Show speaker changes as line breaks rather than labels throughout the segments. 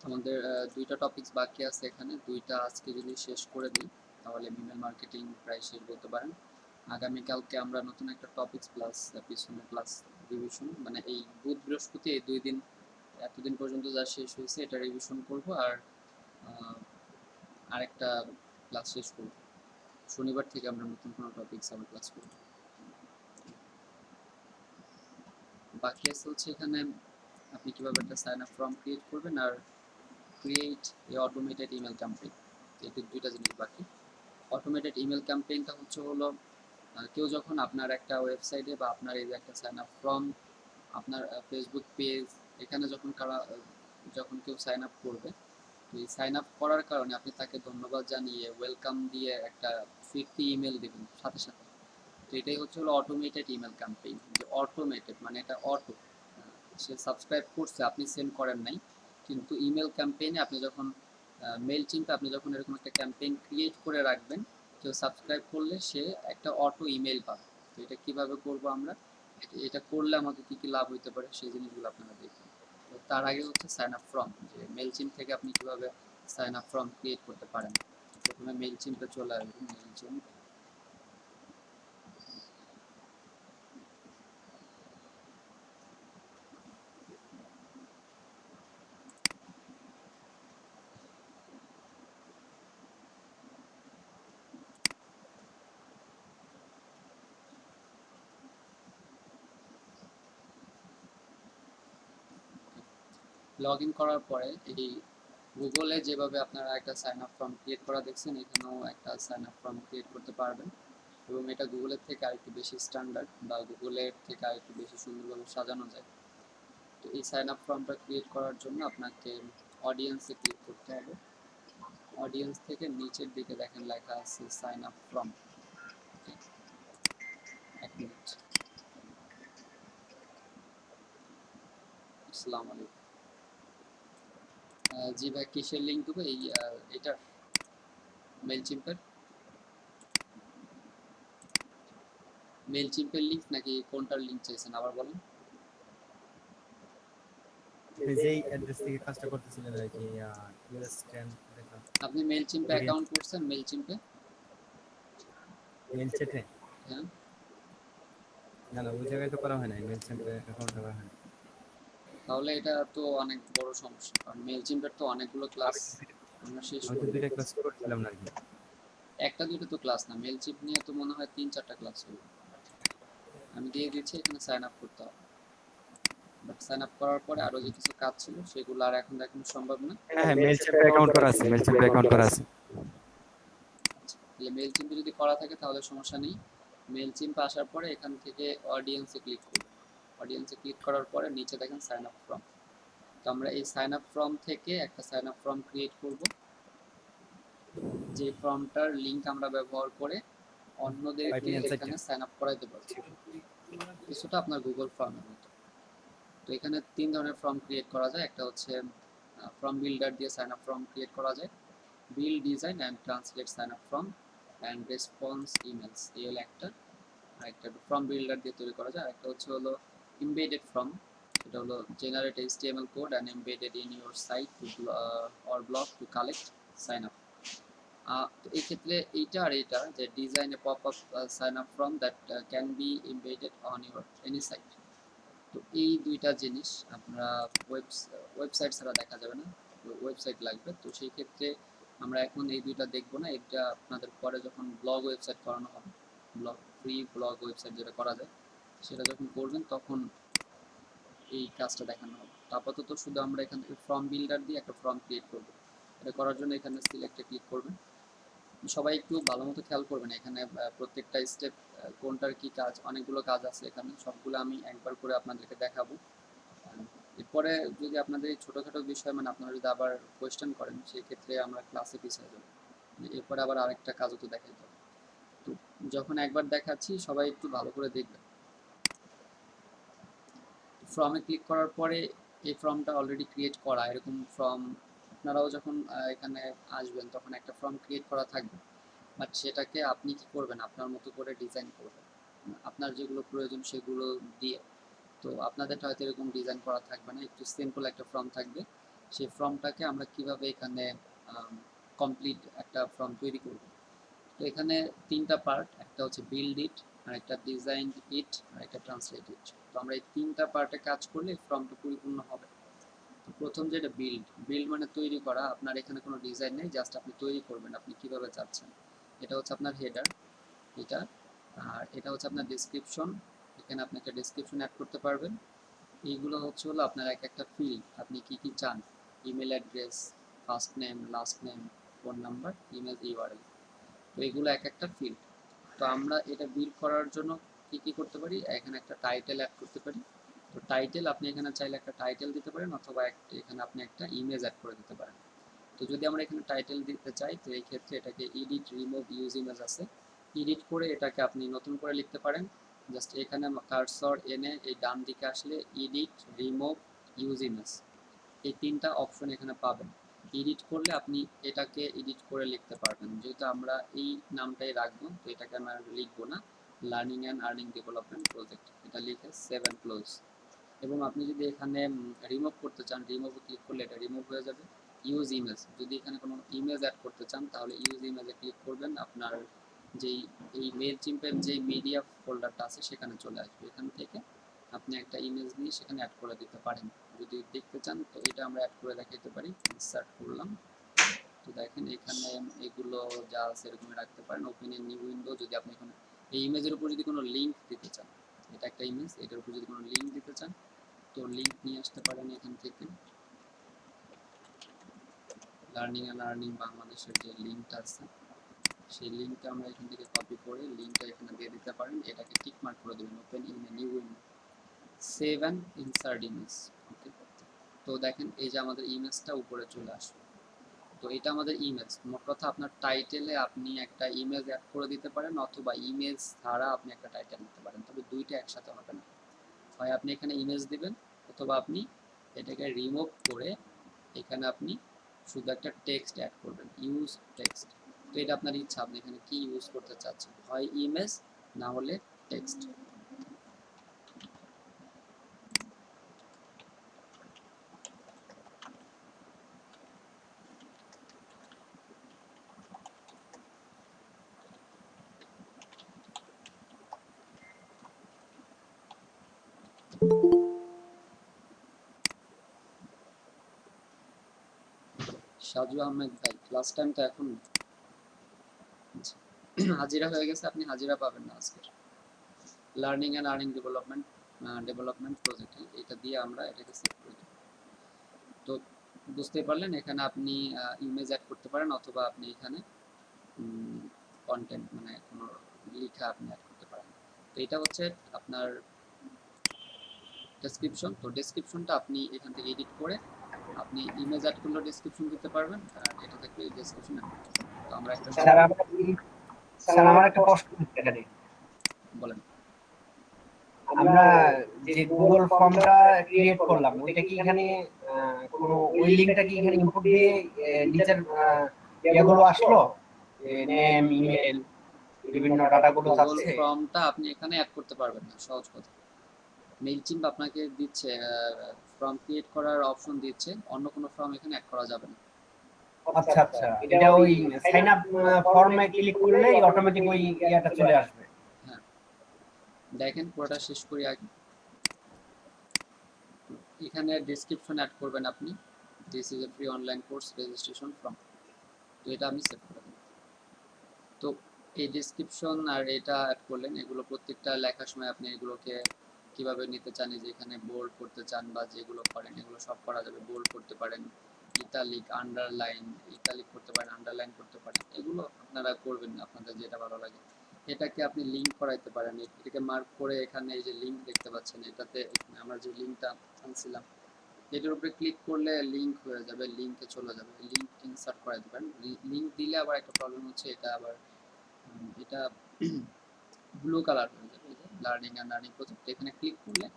আমাদের দুইটা টপিকস বাকি আছে এখানে, দুইটা আজকে যদি শেষ করে দিই তাহলে ইমেল মার্কেটিং প্রায় শেষ বলতে পারেন। আগামীকালকে আমরা নতুন একটা টপিকস প্লাস পিছনে ক্লাস রিভিশন, মানে এই বুধ বৃহস্পতি এই 2 দিন, এতদিন পর্যন্ত যা শেষ হয়েছে এটা রিভিশন করব, আর আরেকটা ক্লাস শেষ করব। শনিবার থেকে আমরা নতুন কোনো টপিকস আবার ক্লাস করব। বাকি আছে হচ্ছে এখানে আপনি কিভাবে একটা সাইন আপ ফর্ম ক্রিয়েট করবেন, আর create a automated email campaign, এই দুইটা জিনিস বাকি। অটোমেটেড ইমেল ক্যাম্পেইনটা হলো কেউ যখন আপনার একটা ওয়েবসাইটে বা আপনার এই যে একটা সাইন আপ ফর্ম, আপনার ফেসবুক পেজ, এখানে যখন কেউ সাইন আপ করবে, তো এই সাইন আপ করার কারণে আপনি তাকে ধন্যবাদ জানিয়ে ওয়েলকাম দিয়ে একটা ফিরতি ইমেল দেবেন সাথে সাথে। তো এটাই হলো অটোমেটেড ইমেল ক্যাম্পেইন। যে অটোমেটেড মানে এটা অটো, সে সাবস্ক্রাইব করছে, আপনি সেন্ড করেন নাই, কিন্তু ইমেল ক্যাম্পেইনে আপনি যখন মেল চিন্তা আপনি যখন এরকম একটা ক্যাম্পেইন ক্রিয়েট করে রাখবেন, কেউ সাবস্ক্রাইব করলে সে একটা অটো ইমেল পাবে। তো এটা কিভাবে করব আমরা, এটা করলে আমাদের কি কি লাভ হইতে পারে সেই জিনিসগুলো আপনারা দেখবেন। তো তার আগে হচ্ছে সাইন আপ ফর্ম, যে মেল চিম থেকে আপনি কিভাবে সাইন আপ ফর্ম ক্রিয়েট করতে পারেন। প্রথমে মেল চিমটা চলে আসবে, মেল চিম লগ ইন করার পরে এই গুগলে যেভাবে আপনারা একটা সাইন আপ ফর্ম ক্রিয়েট করা দেখছেন, এখানেও একটা সাইন আপ ফর্ম ক্রিয়েট করতে পারবেন। এবং এটা গুগলের থেকে আরেকটু বেশি স্ট্যান্ডার্ড, বা গুগলের থেকে আরেকটু বেশি সুন্দরভাবে সাজানো যায়। তো এই সাইন আপ ফর্মটা ক্রিয়েট করার জন্য আপনাকে অডিয়েন্সে ক্লিক করতে হবে। অডিয়েন্স থেকে নিচের দিকে দেখেন লেখা আছে সাইন আপ ফর্ম। এক মিনিট। আসসালামু আলাইকুম। জি ভাই, কিসের লিঙ্ক দেবো? এটার মেল চিম্পের লিঙ্ক নাকি কোনটার লিঙ্ক চাইছেন আবার বলেন?
যেই অ্যাড্রেস থেকে কাজটা করতেছিলেন আর কি, ইউএস 10 দেখা
আপনি মেল চিম্পে
ওরিয়েন্ট
অ্যাকাউন্ট করছেন? মেল চিম্পে?
মেল চ্যাটে
হ্যাঁ।
না না, ওই জায়গায় তো করা হয় না, মেল চ্যাটে অ্যাকাউন্ট করা হয় না।
তাহলে এটা তো অনেক বড় সমস্যা, কারণ মেল চিম্পের তো অনেকগুলো ক্লাস
আমি
আমরা শেষ
আমি তো
করি।
দুইটা ক্লাস করছিলাম না আর কি।
একটা দুটো তো ক্লাস না, মেল চিম্প নিয়ে তো মনে হয় 3-4টা ক্লাস হলো। আমি দিয়ে দিচ্ছি, এখানে সাইন আপ করতে হবে। বাট সাইন আপ করার পরে আরো যে কিছু কাজ ছিল সেগুলো আর এখন দেখানো সম্ভব না।
হ্যাঁ হ্যাঁ, মেল চ্যাটে অ্যাকাউন্ট করা আছে, মেল চ্যাটে অ্যাকাউন্ট করা আছে।
আচ্ছা, তাহলে মেল চিম্পে যদি করা থাকে তাহলে সমস্যা নেই। মেল চিম্পে আসার পরে এখান থেকে অডিয়েন্সে ক্লিক করব। অডিয়েন্সে ক্লিক করার পরে নিচে দেখেন সাইন আপ ফর্ম। তো আমরা এই সাইন আপ ফর্ম থেকে একটা সাইন আপ ফর্ম ক্রিয়েট করব, যে ফর্মটার লিঙ্ক আমরা ব্যবহার করে অন্যদেরকে
রাইট হ্যান্ড সাইডে
এখানে সাইন আপ করাইতে পারবো। কিছুটা আপনার গুগল ফর্মের মতো। তো এখানে 3 ধরনের ফর্ম ক্রিয়েট করা যায়। একটা হচ্ছে ফর্ম বিল্ডার দিয়ে সাইন আপ ফর্ম ক্রিয়েট করা যায়, build design and translate sign up form and response emails, এই হলো একটা। আরেকটা ফর্ম বিল্ডার দিয়ে তৈরি করা যায়। আরেকটা হলো ইমবেডেড ফর্ম, এটা হলো generate HTML code and embedded in your site to or blog to collect sign up. তো এই ক্ষেত্রে এইটা আর এইটা, যে design a pop up sign up form that can be embedded on your any site. তো এই দুইটা জিনিস আপনারা ওয়েবসাইট ছাড়া দেখা যাবে না, ওয়েবসাইট লাগবে। তো সেই ক্ষেত্রে আমরা এখন এই দুইটা দেখবো না, এটা আপনাদের পরে যখন ব্লগ ওয়েবসাইট করানো হবে, ব্লগ ফ্রি ব্লগ ওয়েবসাইট যেটা করা যায় সেটা যখন করবেন তখন এই কাজটা দেখানো হবে। আপাতত শুধু আমরা এখান থেকে ফর্ম বিল্ডার দিয়ে একটা ফর্ম ক্রিয়েট করবো। এটা করার জন্য এখানে সিলেক্টে ক্লিক করবেন। সবাই একটু ভালো মতো খেয়াল করবেন, এখানে প্রত্যেকটা স্টেপ কোনটার কি কাজ, অনেকগুলো কাজ আছে এখানে, সবগুলো আমি একবার করে আপনাদেরকে দেখাবো। এরপরে যদি আপনাদের ছোটোখাটো বিষয়, মানে আপনারা যদি আবার কোয়েশ্চেন করেন সেই ক্ষেত্রে আমরা ক্লাসে পিছিয়ে যাবো, এরপরে আবার আরেকটা কাজও তো দেখাইতে হবে। তো যখন একবার দেখাচ্ছি সবাই একটু ভালো করে দেখবেন। ফর্মে ক্লিক করার পরে এই ফর্মটা অলরেডি ক্রিয়েট করা, এরকম ফর্ম আপনারাও যখন এখানে আসবেন তখন একটা ফর্ম ক্রিয়েট করা থাকবে, বাট সেটাকে আপনি কি করবেন, আপনার মতো করে ডিজাইন করবেন, আপনার যেগুলো প্রয়োজন সেগুলো দিয়ে। তো আপনাদেরটা হয়তো এরকম ডিজাইন করা থাকবে না, একটু সিম্পল একটা ফর্ম থাকবে। সেই ফর্মটাকে আমরা কিভাবে এখানে কমপ্লিট একটা ফর্ম তৈরি করব। তো এখানে তিনটা পার্ট, একটা হচ্ছে বিল্ড ইট, আর একটা ডিজাইন ইট, আর একটা ট্রান্সলেট ইট। তো আমরা এই তিনটা পার্টে কাজ করলে ফর্মটা পরিপূর্ণ হবে। তো প্রথম যেটা বিল্ড, বিল্ড মানে তৈরি করা। আপনার এখানে কোনো ডিজাইন নেই, জাস্ট আপনি তৈরি করবেন আপনি কিভাবে চাচ্ছেন। এটা হচ্ছে আপনার হেডার, এটা। আর এটা হচ্ছে আপনার ডেসক্রিপশন, এখানে আপনি একটা ডেসক্রিপশন অ্যাড করতে পারবেন। এইগুলো হলো আপনার এক একটা ফিল্ড, আপনি কি কি চান, email address, first name, last name, phone number, email URL. তো এগুলো এক একটা ফিল্ড। তো আমরা এটা বিল্ড করার জন্য কি কি করতে পারি, এখানে একটা টাইটেল অ্যাড করতে পারি। তো টাইটেল আপনি এখানে চাইলে একটা টাইটেল দিতে পারেন, অথবা এখানে আপনি একটা ইমেজ অ্যাড করে দিতে পারেন। তো যদি আমরা এখানে টাইটেল দিতে চাই, তো এই ক্ষেত্রে এটাকে এডিট, রিমুভ, ইউজ ইমেজ আছে, এডিট করে এটাকে আপনি নতুন করে লিখতে পারেন। জাস্ট এখানে কার্সর এনে এই ডান দিকে আসলে এডিট, রিমুভ, ইউজ ইমেজ, এই তিনটা অপশন এখানে পাবেন। এডিট করলে আপনি এটাকে এডিট করে লিখতে পারবেন। যেহেতু আমরা এই নামটাই রাখবো, তো এটাকে আমরা লিখবো না, learning and earning development project, এটা লিখে সেভ অ্যান্ড ক্লোজ। এবং আপনি যদি এখানে রিমুভ করতে চান, রিমুভে ক্লিক করলে এটা রিমুভ হয়ে যাবে। ইউজ ইমেজ, যদি এখানে কোনো ইমেজ অ্যাড করতে চান, তাহলে ইউজ ইমেজে ক্লিক করবেন, আপনার যেই এই মেইলচিম্পের যে মিডিয়া ফোল্ডারটা আছে সেখানে চলে আসবে। এখান থেকে আপনি একটা ইমেজ নিয়ে সেখানে অ্যাড করে দিতে পারেন। যদি দেখতে চান, তো এটা আমরা অ্যাড করে দেখাতে পারি। ইনসার্ট করলাম, তো দেখেন এখানে এগুলো যা আছে এরকমই রাখতে পারেন। ওপেন এ নিউ উইন্ডো, যদি আপনি এখানে এই ইমেজের উপর যদি কোনো লিঙ্ক দিতে চান, এটা একটা ইমেজ, এটার উপর যদি কোনো লিঙ্ক দিতে চান, তো লিঙ্ক নিয়ে আসতে পারেন এখান থেকে। লার্নিং অ্যান্ড আর্নিং বাংলাদেশের যে লিঙ্কটা আছে, সেই লিঙ্কটা আমরা এখান থেকে কপি করে লিঙ্কটা এখানে দিয়ে দিতে পারেন। এটাকে টিক মার্ক করে দেবেন, open in a new window, save and insert image. Okay, তো দেখেন এই যে আমাদের ইমেজটা উপরে চলে আসবে। তো এটা আমাদের ইমেজ। মোট কথা আপনার টাইটেলে আপনি একটা ইমেজ অ্যাড করে দিতে পারেন, অথবা ইমেজ ছাড়া আপনি একটা টাইটেল দিতে পারেন, তবে দুইটা একসাথে হবে না। হয় আপনি এখানে ইমেজ দিবেন, অথবা আপনি এটাকে রিমুভ করে এখানে আপনি শুধু একটা টেক্সট অ্যাড করবেন, ইউজ টেক্সট। তো এটা আপনার ইচ্ছা, আপনি এখানে কি ইউজ করতে চাচ্ছেন, হয় ইমেজ, না হলে টেক্সট। সাজু আহমেদ ভাই, ক্লাস টাইম তো এখন হাজিরা হয়ে গেছে, আপনি হাজিরা পাবেন না আজকের। Learning and earning development project, এটা দিয়ে আমরা এটাকে সেভ করে দেব। তো বুঝতে পারলেন, এখানে আপনি ইমেজ অ্যাড করতে পারেন, অথবা আপনি এখানে কন্টেন্ট মানে কোনো লেখা আপনি অ্যাড করতে পারেন। তো এটা হচ্ছে আপনার ডেসক্রিপশন। তো ডেসক্রিপশনটা আপনি এখান থেকে এডিট করে আপনি ইমেজ অ্যাড করলেও ডেসক্রিপশন দিতে পারবেন, আর এটা থেকে ডেসক্রিপশন অ্যাড করতে পারবেন। তো আমরা একটা
স্যার আমার একটা প্রশ্ন এখানে,
বলেন।
আমরা যে গুগল ফর্মটা ক্রিয়েট করলাম ওইটা কি এখানে কোনো ওই লিংকটা কি এখানে ইনপুট দিয়ে নিচের ইয়েগুলো আসলো, নেম, ইমেল, বিভিন্ন ডাটাগুলো
গুগল
যাচ্ছে?
ফর্মটা আপনি এখানে অ্যাড করতে পারবেন না, সহজ কথা। মেইলচিম্প আপনাকে দিচ্ছে ফর্ম ক্রিয়েট করার অপশন দিচ্ছে, অন্য কোনো ফর্ম এখানে অ্যাড করা যাবে না।
আচ্ছা আচ্ছা, এটা ওই সাইন আপ ফর্মে ক্লিক করলেই অটোমেটিক ওই ইয়াটা চলে আসবে।
হ্যাঁ, দেখেন পুরোটা শেষ করি আগে। এখানে ডেসক্রিপশন অ্যাড করবেন আপনি, this is a free online course registration form. তো এটা আমি সেভ করে দেব। তো এই ডেসক্রিপশন আর এটা অ্যাড করলেন, এগুলো প্রত্যেকটা লেখার সময় আপনি এগুলোকে কিভাবে নিতে চান, যে এখানে বোল্ড করতে চান বা যেগুলো করেন এগুলো সব করা যাবে। বোল্ড করতে পারেন, ইটালিক, আন্ডারলাইন, ইটালিক করতে পারেন, আন্ডারলাইন করতে পারেন, এগুলো আপনারা করবেন আপনাদের যেটা ভালো লাগে। এটাকে আপনি লিঙ্ক করাইতে পারেন, এটাকে মার্ক করে এখানে এই যে লিঙ্ক দেখতে পাচ্ছেন, এটাতে আমরা যে লিঙ্কটা আনছিলাম এটার উপরে ক্লিক করলে লিঙ্ক হয়ে যাবে, লিঙ্কে চলে যাবে, লিঙ্ক ইনসার্ট করাইতে পারেন। লিঙ্ক দিলে আবার একটা প্রবলেম হচ্ছে, এটা আবার এটা ব্লু কালার হয়ে যাবে। এই যে লার্নিং অ্যান্ড আর্নিং প্রজেক্ট, এখানে ক্লিক করলে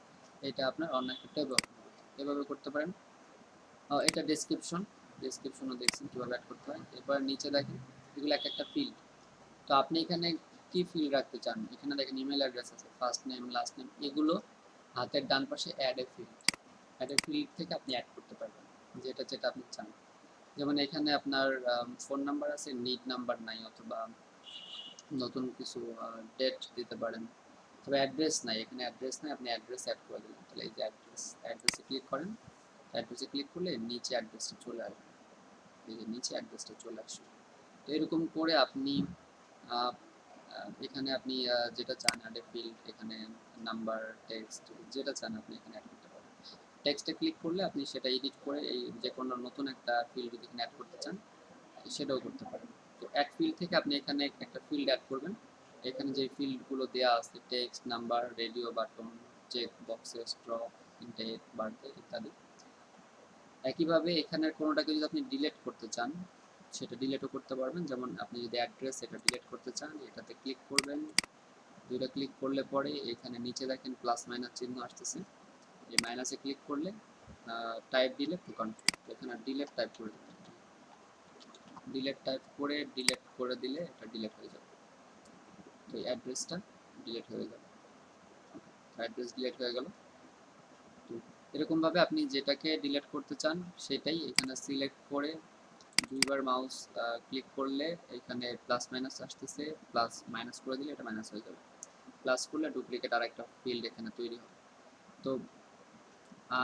এটা আপনার অন্য একটা ট্যাব ওপেন হবে, এভাবে করতে পারেন। এটা ডেসক্রিপশন, ডেসক্রিপশনও দেখছেন কীভাবে অ্যাড করতে হয়। এরপর নিচে দেখেন এগুলো এক একটা ফিল্ড। তো আপনি এখানে কি ফিল্ড রাখতে চান, এখানে দেখেন ইমেল অ্যাড্রেস আছে, ফার্স্ট নেম, লাস্ট নেম, এগুলো হাতের ডান পাশে add a field, add a field থেকে আপনি অ্যাড করতে পারবেন। যেটা যেটা আপনি চান। যেমন এখানে আপনার ফোন নাম্বার আছে, নিড নাম্বার নাই, অথবা নতুন কিছু ডেট দিতে পারেন, তবে অ্যাড্রেস নাই, এখানে অ্যাড্রেস নাই, আপনি অ্যাড্রেস অ্যাড করে দিলেন। তাহলে এই যে অ্যাড্রেসে ক্লিক করেন, অ্যাড্রেসে ক্লিক করলে নিচে অ্যাড্রেসটা চলে আসবে, এই যে নিচে অ্যাড্রেসটা চলে আসবে। তো এরকম করে আপনি আহ, এখানে আপনি যেটা চান অ্যাড এ ফিল্ড, এখানে নাম্বার, টেক্সট, যেটা চান আপনি এখানে অ্যাড করতে পারেন। টেক্সটে ক্লিক করলে আপনি সেটা এডিট করে এই যে কোনো নতুন একটা ফিল্ড যদি এখানে অ্যাড করতে চান সেটাও করতে পারেন। তো অ্যাড ফিল্ড থেকে আপনি এখানে একটা ফিল্ড অ্যাড করবেন। এখানে যে ফিল্ডগুলো দেওয়া আছে, text, number, radio button, check boxes, ড্র, ইনটেক, বার্থডে ইত্যাদি। একইভাবে এখানের কোনোটাকে যদি আপনি ডিলিট করতে চান সেটা ডিলিটও করতে পারবেন। যেমন আপনি যদি অ্যাড্রেস এটা ডিলিট করতে চান, এটাতে ক্লিক করবেন, দুইটা ক্লিক করলে পরে এখানে নিচে দেখেন প্লাস মাইনাস চিহ্ন আসতেছে, এই মাইনাসে ক্লিক করলে টাইপ ডিলিট টু কনফিগ, এখানে ডিলিট টাইপ করে দেবেন, ডিলিট টাইপ করে ডিলিট করে দিলে এটা ডিলিট হয়ে যাবে। তো এই অ্যাড্রেসটা ডিলিট হয়ে যাবে, অ্যাড্রেস ডিলিট হয়ে গেল। তো এরকমভাবে আপনি যেটাকে ডিলিট করতে চান সেটাই এখানে সিলেক্ট করে দুইবার মাউস ক্লিক করলে এখানে প্লাস মাইনাস আসতেছে, প্লাস মাইনাস করে দিলে এটা মাইনাস হয়ে যাবে, প্লাস করলে ডুপ্লিকেট আর একটা ফিল্ড এখানে তৈরি হবে। তো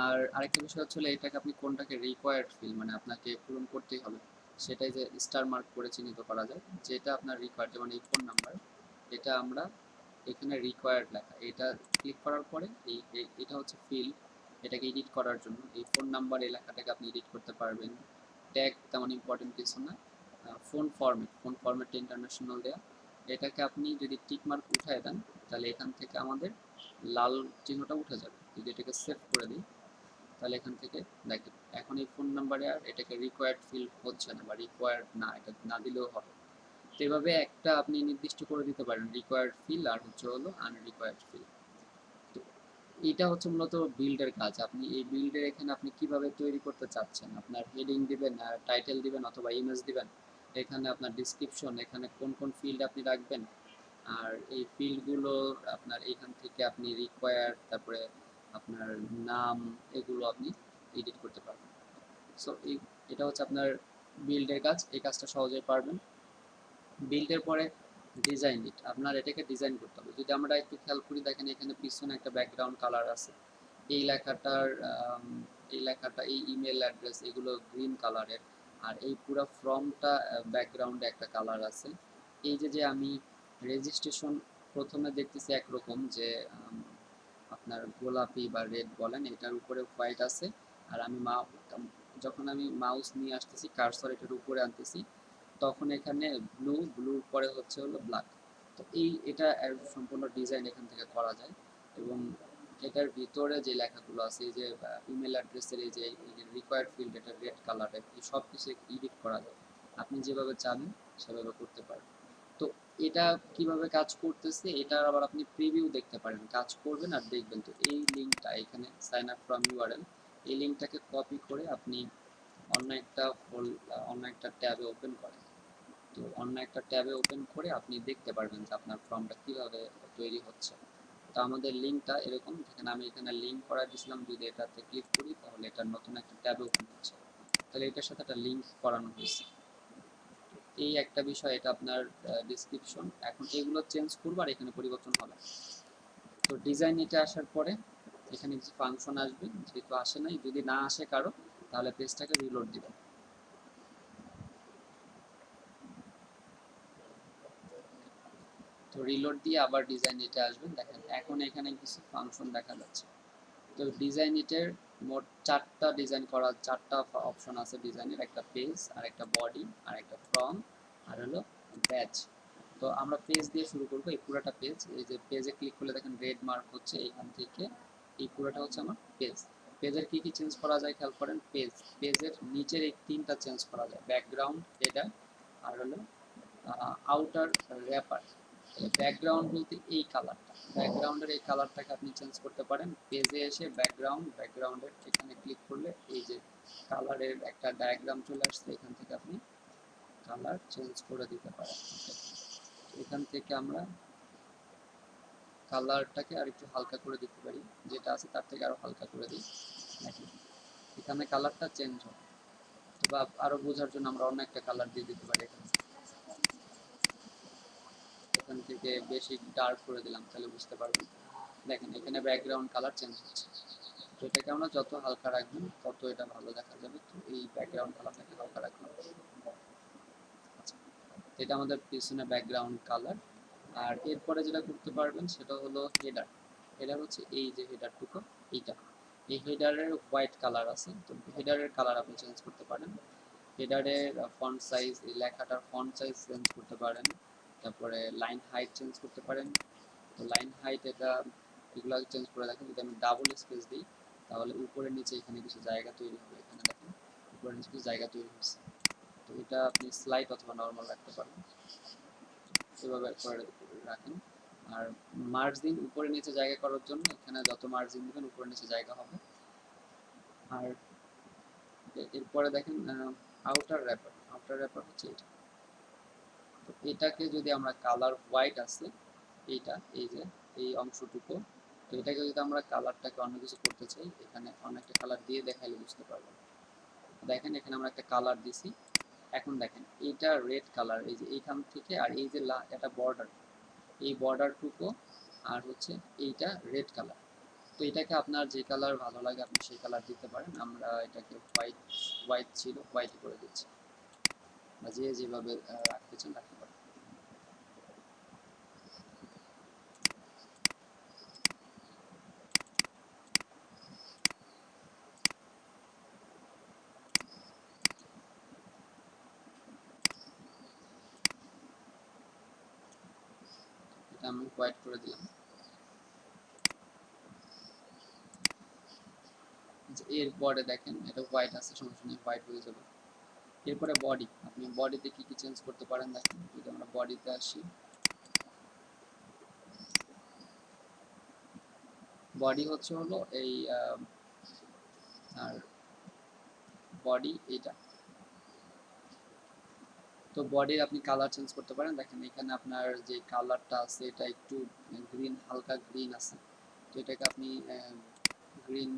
আর আরেকটা বিষয় হচ্ছে এটাকে আপনি কোনটাকে রিকোয়ার্ড ফিল্ড, মানে আপনাকে পূরণ করতেই হবে, সেটাই যে স্টার মার্ক করে চিহ্নিত করা যায়, যেটা আপনার রিকোয়ার্ড। যেমন এই ফোন নাম্বার, এটা আমরা এখানে রিকোয়ার্ড লেখা, এটা ক্লিক করার পরে এটা হচ্ছে ফিল্ড, এটাকে এডিট করার জন্য এই ফোন নাম্বার এই লেখাটাকে আপনি এডিট করতে পারবেন। ট্যাগ তেমন ইম্পর্টেন্ট কিছু না। ফোন ফরম্যাট ইন্টারন্যাশনাল দেয়া, এটাকে আপনি যদি টিক মার্ক উঠায় দেন তাহলে এখান থেকে আমাদের লাল চিহ্নটা উঠে যাবে। যদি এটাকে সেভ করে দিই তাহলে এখান থেকে দেখেন এখন এই ফোন নাম্বারে আর এটাকে রিকোয়ার্ড ফিল্ড হচ্ছে না, বা রিকোয়ার্ড না, এটা না দিলেও হবে। তো এভাবে একটা আপনি নির্দিষ্ট করে দিতে পারেন রিকোয়ার্ড ফিল্ড আর হচ্ছে হলো আনরিকোয়ার্ড ফিল্ড। তো এটা হচ্ছে মূলত বিল্ডের কাজ। আপনি এই বিল্ডের এখানে আপনি কিভাবে তৈরি করতে চাচ্ছেন, আপনার হেডিং দিবেন, টাইটেল দিবেন, অথবা ইমেজ দিবেন, এখানে আপনার ডিসক্রিপশন, এখানে কোন কোন ফিল্ড আপনি রাখবেন, আর এই ফিল্ডগুলো আপনার এখান থেকে আপনি রিকোয়ার্ড, তারপরে আপনার নাম, এগুলো আপনি এডিট করতে পারবেন। সো এটা হচ্ছে আপনার বিল্ডের কাজ, এই কাজটা সহজেই পারবেন। বিল্ডের পরে ডিজাইন ইট, আপনার এটাকে ডিজাইন করতে হবে। যদি আমরা একটু খেয়াল করি, দেখেন এখানে পিছনে একটা ব্যাকগ্রাউন্ড কালার আছে, এই লেখাটার এই লেখাটা, এই ইমেল অ্যাড্রেস, এগুলো গ্রিন কালারের, আর এই পুরো ফর্মটা ব্যাকগ্রাউন্ডে একটা কালার আছে। এই যে যে আমি রেজিস্ট্রেশন প্রথমে দেখতেছি একরকম, যে আপনার গোলাপি বা রেড বলেন, এটার উপরে হোয়াইট আছে, আর আমি যখন আমি মাউস নিয়ে আসতেছি কার্সর এটার উপরে আনতেছি, তখন এখানে ব্লুর পরে হচ্ছে হলো ব্ল্যাক। তো এটা সম্পূর্ণ ডিজাইন এখান থেকে করা যায়। এবং এটার ভিতরে যে লেখাগুলো আছে, এই যে ইমেল অ্যাড্রেসের এই যে রিকোয়ার্ড ফিল্ড, এটা রেড কালারের, এই সব কিছু এডিট করা যায়, আপনি যেভাবে চাবেন সেভাবে করতে পারেন। তো এটা কিভাবে কাজ করতেছে এটার আবার আপনি প্রিভিউ দেখতে পারেন, কাজ করবেন আর দেখবেন। তো এই লিঙ্কটা এখানে সাইন আপ ফ্রম ইউআরএল, এই লিঙ্কটাকে কপি করে আপনি অন্য একটা ট্যাবে ওপেন করেন। তো অন্য একটা ট্যাবে ওপেন করে আপনি দেখতে পারবেন যে আপনার ফর্মটা কিভাবে তৈরি হচ্ছে। তো আমাদের লিঙ্কটা এরকম, যেখানে আমি এখানে লিঙ্ক করা দিয়েছিলাম, যদি এটাতে ক্লিক করি তাহলে এটা নতুন একটা ট্যাবে ওপেন হচ্ছে, তাহলে এটার সাথে একটা লিঙ্ক করানো হয়েছে। এই একটা বিষয়, এটা আপনার ডিসক্রিপশন। এখন এগুলো চেঞ্জ করবো আর এখানে পরিবর্তন হবে। তো ডিজাইন এটা আসার পরে এখানে কিছু ফাংশন আসবে, যেহেতু আসে নাই, যদি না আসে কারো তাহলে পেজটাকে রিলোড দিবেন। তো রিলোড দিয়ে আবার ডিজাইন এটা আসবেন, দেখেন এখন এখানে কিছু ফাংশন দেখা যাচ্ছে। তো ডিজাইন ইটের মোট চারটা অপশন আছে ডিজাইনের, একটা পেজ, আর একটা বডি, আর একটা ফ্রম, আর হলো ব্যাচ। তো আমরা পেজ দিয়ে শুরু করবো, এই পুরোটা পেজ, এই যে পেজে ক্লিক করলে দেখেন রেড মার্ক হচ্ছে, এইখান থেকে এই পুরোটা হচ্ছে আমার পেজ। পেজের কি কি চেঞ্জ করা যায় খেয়াল করেন, পেজের নিচের এই তিনটা চেঞ্জ করা যায়, ব্যাকগ্রাউন্ড, হেডার, আর হলো আউটার র্যাপার। ব্যাকগ্রাউন্ড বলতে এই কালারটা, ব্যাকগ্রাউন্ডের এই কালারটাকে আপনি চেঞ্জ করতে পারেন। পেজে এসে ব্যাকগ্রাউন্ডের এখানে ক্লিক করলে এই যে কালারের একটা ডায়াগ্রাম চলে আসছে, এখান থেকে আপনি কালার চেঞ্জ করে দিতে পারেন। এখান থেকে আমরা কালারটাকে আর একটু হালকা করে দিতে পারি, যেটা আছে তার থেকে আরো হালকা করে দিই। এখানে কালারটা চেঞ্জ হয়। বা আরো বোঝার জন্য আমরা অন্য একটা কালার দিয়ে দিতে পারি। এখান থেকে বেশি ডার্ক করে দিলাম, তাহলে বুঝতে পারবেন। দেখেন এখানে ব্যাকগ্রাউন্ড কালার চেঞ্জ হচ্ছে। তো এটাকে আমরা যত হালকা রাখবেন তত এটা ভালো দেখা যাবে। তো এই ব্যাকগ্রাউন্ড কালারটাকে হালকা রাখলাম। আচ্ছা, এটা আমাদের পিছনে ব্যাকগ্রাউন্ড কালার। আর এরপরে যেটা করতে পারবেন সেটা হলো হেডার। হেডার হচ্ছে এই যে হেডারটুকু, এইটা এই হেডারের হোয়াইট কালার আছে। তো হেডারের কালার আপনি চেঞ্জ করতে পারেন। হেডারের ফন্ট সাইজ, এই লেখাটার ফন্ট সাইজ চেঞ্জ করতে পারেন। তারপরে লাইন হাইট চেঞ্জ করতে পারেন। তো লাইন হাইট এটা এগুলো চেঞ্জ করে দেখেন। যদি আমি ডাবল স্পেস দিই তাহলে উপরে নিচে এখানে কিছু জায়গা তৈরি হবে। এখানে দেখেন উপরে নিচে কিছু জায়গা তৈরি হচ্ছে। তো এটা আপনি স্লাইড অথবা নর্মাল রাখতে পারেন, এভাবে করে রাখেন। আর মার্জিন উপরে নিচে জায়গা করার জন্য এখানে যত মার্জিন দিবেন উপরে নিচে জায়গা হবে। আর এরপরে দেখেন আউটার র্যাপার। আউটার র্যাপার হচ্ছে এটা। তো এটাকে যদি আমরা কালার হোয়াইট আছে এইটা, এই যে এই অংশটুকু, তো এটাকে যদি আমরা কালারটাকে অন্য কিছু করতে চাই, এখানে অনেকটা কালার দিয়ে দেখাইলে বুঝতে পারবেন। দেখেন এখানে আমরা একটা কালার দিছি। এখন দেখেন এইটা রেড কালার, এই যে এইখান থেকে আর এই যে এটা বর্ডার, এই বর্ডারটুকু আর হচ্ছে এইটা রেড কালার। তো এটাকে আপনার যে কালার ভালো লাগে আপনি সেই কালার দিতে পারেন। আমরা এটাকে হোয়াইট, হোয়াইট ছিল হোয়াইট করে দিচ্ছি, বা যে যেভাবে রাখতে চান রাখতে পারেন। এটা আমি হোয়াইট করে দিলাম। এরপরে দেখেন এটা হোয়াইট আছে, সমস্যা নেই, হোয়াইট হয়ে যাবে। এরপরে বডি, আপনি বডিতে কি কি চেঞ্জ করতে পারেন দেখেন। যদি আমরা বডিতে আসি, বডি হচ্ছে হলো এই আর বডি এটা। তো বডির আপনি কালার চেঞ্জ করতে পারেন। দেখেন এখানে আপনার যে কালারটা আছে এটা একটু গ্রিন, হালকা গ্রিন আছে। তো এটাকে আপনি গ্রিন,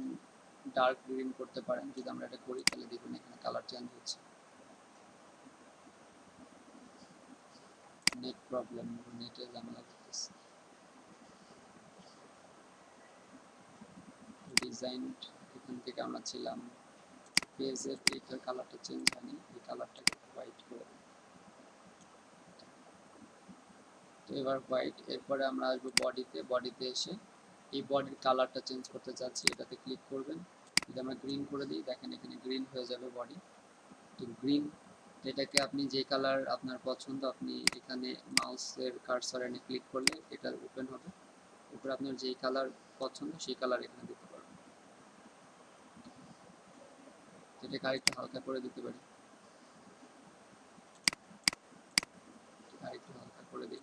ডার্ক গ্রিন করতে পারেন। যদি আমরা এটা করি তাহলে দেখুন এখানে কালার চেঞ্জ হচ্ছে। নেট প্রবলেম, নেটে ঝামেলা করতেছে। ডিজাইন, এখান থেকে আমরা ছিলাম পেজের, এইটার কালারটা চেঞ্জ হয়নি, এই কালারটাকে হোয়াইট করে। তো এবার হোয়াইট। এরপরে আমরা আসবো বডিতে। বডিতে এসে এই বডির কালারটা চেঞ্জ করতে চাচ্ছি, এটাতে ক্লিক করবেন। যদি আমরা গ্রিন করে দিই দেখেন এখানে গ্রিন হয়ে যাবে বডি। তো গ্রিন, এটাকে আপনি যে কালার আপনার পছন্দ আপনি এখানে মাউসের কার্সর এনে ক্লিক করলে এটা ওপেন হবে। উপরে আপনার যেই কালার পছন্দ সেই কালার এখানে দিতে পারবেন। এটাকে আরেকটু হালকা করে দিতে পারি, আরেকটু হালকা করে দিই।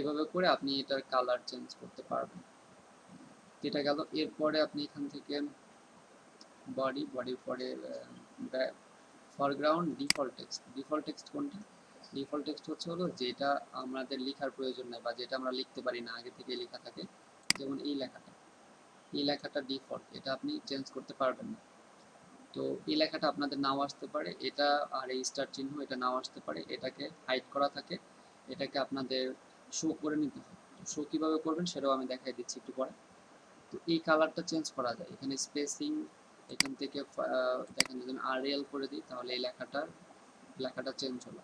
এভাবে করে আপনি এটার কালার চেঞ্জ করতে পারবেন। এটা গেল। এরপরে আপনি এখান থেকে বডি, বডির পরে foreground, default text. Default text কোনটা? ডিফল্ট টেক্সট হচ্ছে হলো যেটা আমাদের লেখার প্রয়োজন নেই বা যেটা আমরা লিখতে পারি না, আগে থেকে লেখা থাকে। যেমন এই লেখাটা, এই লেখাটা ডিফল্ট, এটা আপনি চেঞ্জ করতে পারবেন না। তো এই লেখাটা আপনাদের নাও আসতে পারে, এটা আর এই স্টার চিহ্ন এটা নাও আসতে পারে, এটাকে হাইড করা থাকে, এটাকে আপনাদের শো করে নিতে হয়। শো কীভাবে করবেন সেটাও আমি দেখাই দিচ্ছি একটু পরে। তো এই কালারটা চেঞ্জ করা যায় এখানে, স্পেসিং এখান থেকে দেখেন যদি আমি আরএল করে দিই তাহলে এই লেখাটা চেঞ্জ হলো।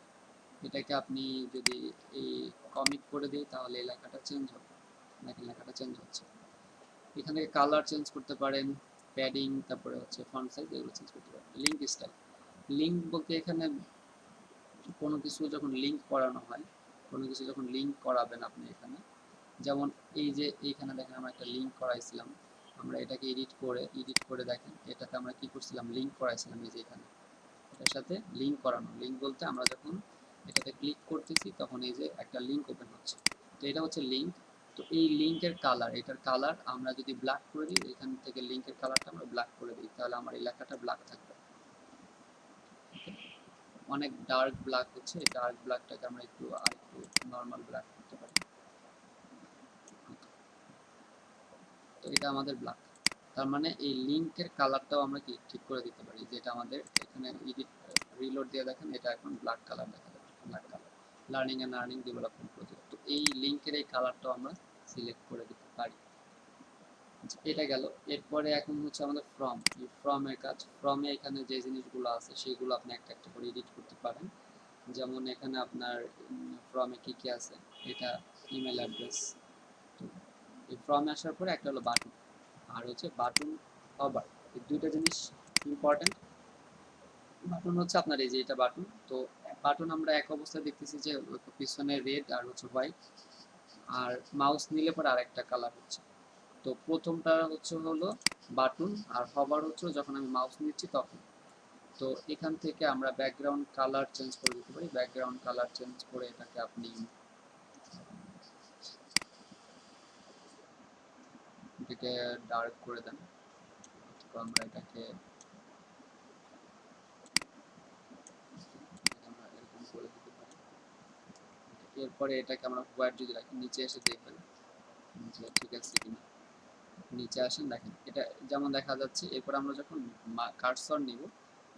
এটাকে আপনি যদি এই কমিক করে দিই তাহলে এই লেখাটা চেঞ্জ হবে। দেখেন লেখাটা চেঞ্জ হচ্ছে। এখান থেকে কালার চেঞ্জ করতে পারেন, প্যাডিং, তারপরে হচ্ছে ফন্ট সাইজ, এগুলো চেঞ্জ করতে পারেন। লিঙ্ক স্টাইল, লিঙ্ক বলতে এখানে কোনো কিছু যখন লিঙ্ক করানো হয়, কোনো কিছু যখন লিঙ্ক করাবেন আপনি এখানে, যেমন এই যে এইখানে দেখেন আমরা একটা লিঙ্ক করাইছিলাম, আমরা এটাকে এডিট করে দেখেন এটাতে আমরা কি করছিলাম, লিঙ্ক করাইছিলাম। এই যে এখানে এটার সাথে লিঙ্ক করানো। লিঙ্ক বলতে আমরা যখন এটাতে ক্লিক করতেছি তখন এই যে একটা লিঙ্ক ওপেন হচ্ছে, তো এটা হচ্ছে লিঙ্ক। তো এই লিঙ্কের কালার, এটার কালার আমরা যদি ব্ল্যাক করে দিই, এখান থেকে লিঙ্কের কালারটা আমরা ব্ল্যাক করে দিই, তাহলে আমার এই লেখাটা ব্ল্যাক থাকবে। অনেক ডার্ক ব্ল্যাক হচ্ছে, এই ডার্ক ব্ল্যাকটাকে আমরা একটু আর একটু নর্মাল ব্ল্যাক করতে পারি। তো এটা আমাদের ব্ল্যাক, তার মানে এই লিঙ্কের কালারটাও আমরা কি ঠিক করে দিতে পারি, যেটা আমাদের এখানে এডিট রিলোড দিয়ে দেখেন এটা এখন ব্ল্যাক কালার দেখা যাবে, black colour learning and earning development project. তো এই লিঙ্কের এই কালারটাও আমরা সিলেক্ট করে দিতে পারি। এটা গেল। এরপরে এখন হচ্ছে আমাদের ফ্রম, এই ফ্রমের কাজ। ফ্রমে এখানে যে জিনিসগুলো আছে সেগুলো আপনি একটা একটা করে এডিট করতে পারেন। যেমন এখানে আপনার ফ্রমে কি কি আছে, এটা ইমেল অ্যাড্রেস। তো এই ফ্রমে আসার পরে একটা হলো বাটন, আর হচ্ছে বাটন হবার, এই দুইটা জিনিস ইম্পর্টেন্ট। বাটন হচ্ছে আপনার এই যে এটা বাটন, তো বাটন আমরা এক অবস্থায় দেখতেছি যে পিছনে রেড আর হচ্ছে হোয়াইট, আর মাউস নিলে পরে আরেকটা কালার হচ্ছে। তো প্রথমটা হচ্ছে হলো বাটন, আর হবার হচ্ছে যখন আমি মাউস নিচ্ছি তখন। তো এখান থেকে আমরা ব্যাকগ্রাউন্ড কালার চেঞ্জ করে দিতে পারি। ব্যাকগ্রাউন্ড কালার চেঞ্জ করে এটাকে আপনি এটাকে ডার্ক করে দেন, তো আমরা এটাকে এরকম করে দিতে পারি। এরপরে এটাকে আমরা হোয়াইট যদি রাখি, নিচে এসে দেখবেন যে ঠিক আছে কিনা। নিচে আসেন, দেখেন এটা যেমন দেখা যাচ্ছে। এরপর আমরা যখন কার্সর নিব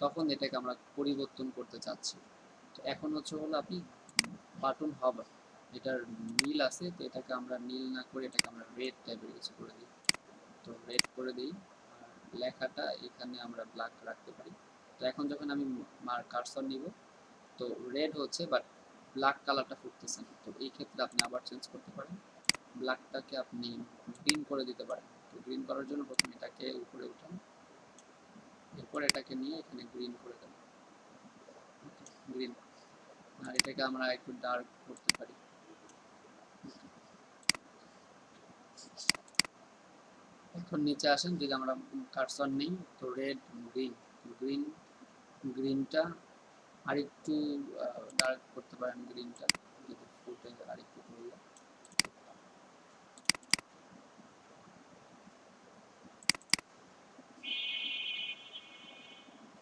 তখন এটাকে আমরা পরিবর্তন করতে চাচ্ছি। তো এখন হচ্ছে হলো আপনি বাটন হবার, এটার নীল আছে, তো এটাকে আমরা নীল না করে এটাকে আমরা রেড টাইপের কিছু করে দিই। তো রেড করে দিই, আর লেখাটা এখানে আমরা ব্ল্যাক রাখতে পারি। তো এখন যখন আমি কার্সর নিব তো রেড হচ্ছে, বাট ব্ল্যাক কালারটা ফুটতেছে না। তো এই ক্ষেত্রে আপনি আবার চেঞ্জ করতে পারেন, ব্ল্যাকটাকে আপনি গ্রিন করে দিতে পারেন। তো গ্রিন করার জন্য প্রথমে এটাকে উপরে উঠান, এরপর এটাকে নিয়ে এখানে গ্রিন করে দেন, গ্রিন। আর এটাকে আমরা একটু ডার্ক করতে পারি। এখন নিচে আসেন, যদি আমরা কার্সর নেই তো রেড গ্রিন, গ্রিন গ্রিনটা আরেকটু ডার্ক করতে পারেন, গ্রিনটা যদি ফুটে আরেকটু করলে।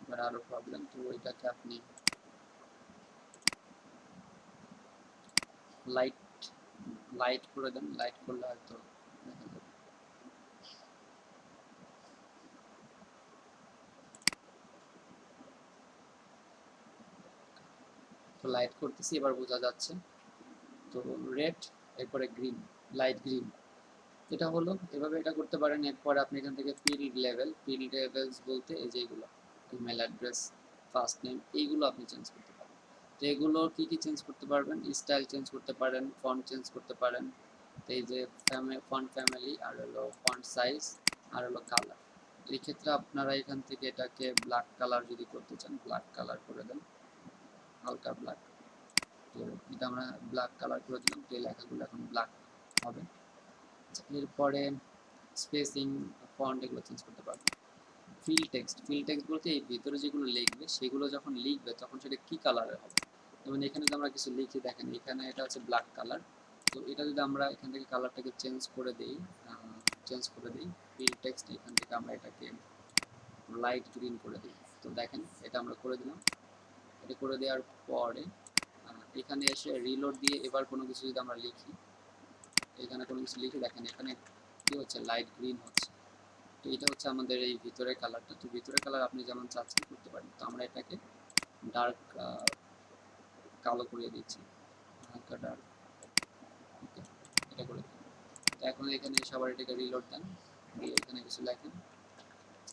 এবার আরো প্রবলেম, তো ওইটাকে আপনি লাইট লাইট করে দেন, লাইট করলে হয়তো দেখা যাবে। তো লাইট করতেছি, এবার বোঝা যাচ্ছে। তো রেড, এরপরে গ্রিন, লাইট গ্রিন, এটা হলো। এভাবে এটা করতে পারেন। এরপরে আপনি এখান থেকে ফিল্ড লেভেল, ফিল্ড লেভেলস বলতে এই যে এগুলো ইমেল অ্যাড্রেস, ফার্স্ট নেম, এইগুলো আপনি চেঞ্জ করতে পারেন। তো এগুলো কি কি চেঞ্জ করতে পারবেন, স্টাইল চেঞ্জ করতে পারেন, ফন্ট চেঞ্জ করতে পারেন। তো এই যে ফন্ট ফ্যামিলি, আর হলো ফন্ট সাইজ, আর হলো কালার। এই ক্ষেত্রে আপনারা এখান থেকে এটাকে ব্ল্যাক কালার যদি করতে চান, ব্ল্যাক কালার করে দেন, হালকা ব্ল্যাক। তো এটা আমরা ব্ল্যাক কালার করে দিলাম, তো এই লেখাগুলো এখন ব্ল্যাক হবে। এরপরে স্পেসিং, ফন্ট, এগুলো চেঞ্জ করতে পারবো। ফিল টেক্সট, ফিল টেক্সট বলতে এই ভিতরে যেগুলো লিখবে সেগুলো যখন লিখবে তখন সেটা কি কালারের হবে। যেমন এখানে যদি আমরা কিছু লিখি, দেখেন এখানে এটা হচ্ছে ব্ল্যাক কালার। তো এটা যদি আমরা এখান থেকে কালারটাকে চেঞ্জ করে দিই ফিল টেক্সট, এখান থেকে আমরা এটাকে লাইট গ্রিন করে দিই। তো দেখেন এটা আমরা করে দিলাম। এটা করে দেওয়ার পরে এখানে এসে রিলোড দিয়ে এবার কোনো কিছু যদি আমরা লিখি, এখানে কোনো কিছু লিখে দেখেন এখানে কি হচ্ছে, লাইট গ্রিন হচ্ছে। তো এটা হচ্ছে আমাদের এই ভিতরের কালারটা। তো ভিতরের কালার আপনি যেমন চাচ্ছেন করতে পারেন। তো আমরা এটাকে ডার্ক কালো করে দিচ্ছি, হালকা ডার্ক, ওকে, এটা করে দিন। তো এখন এখানে সবার এটাকে রিলোড দেন, দিয়ে এখানে কিছু লেখেন,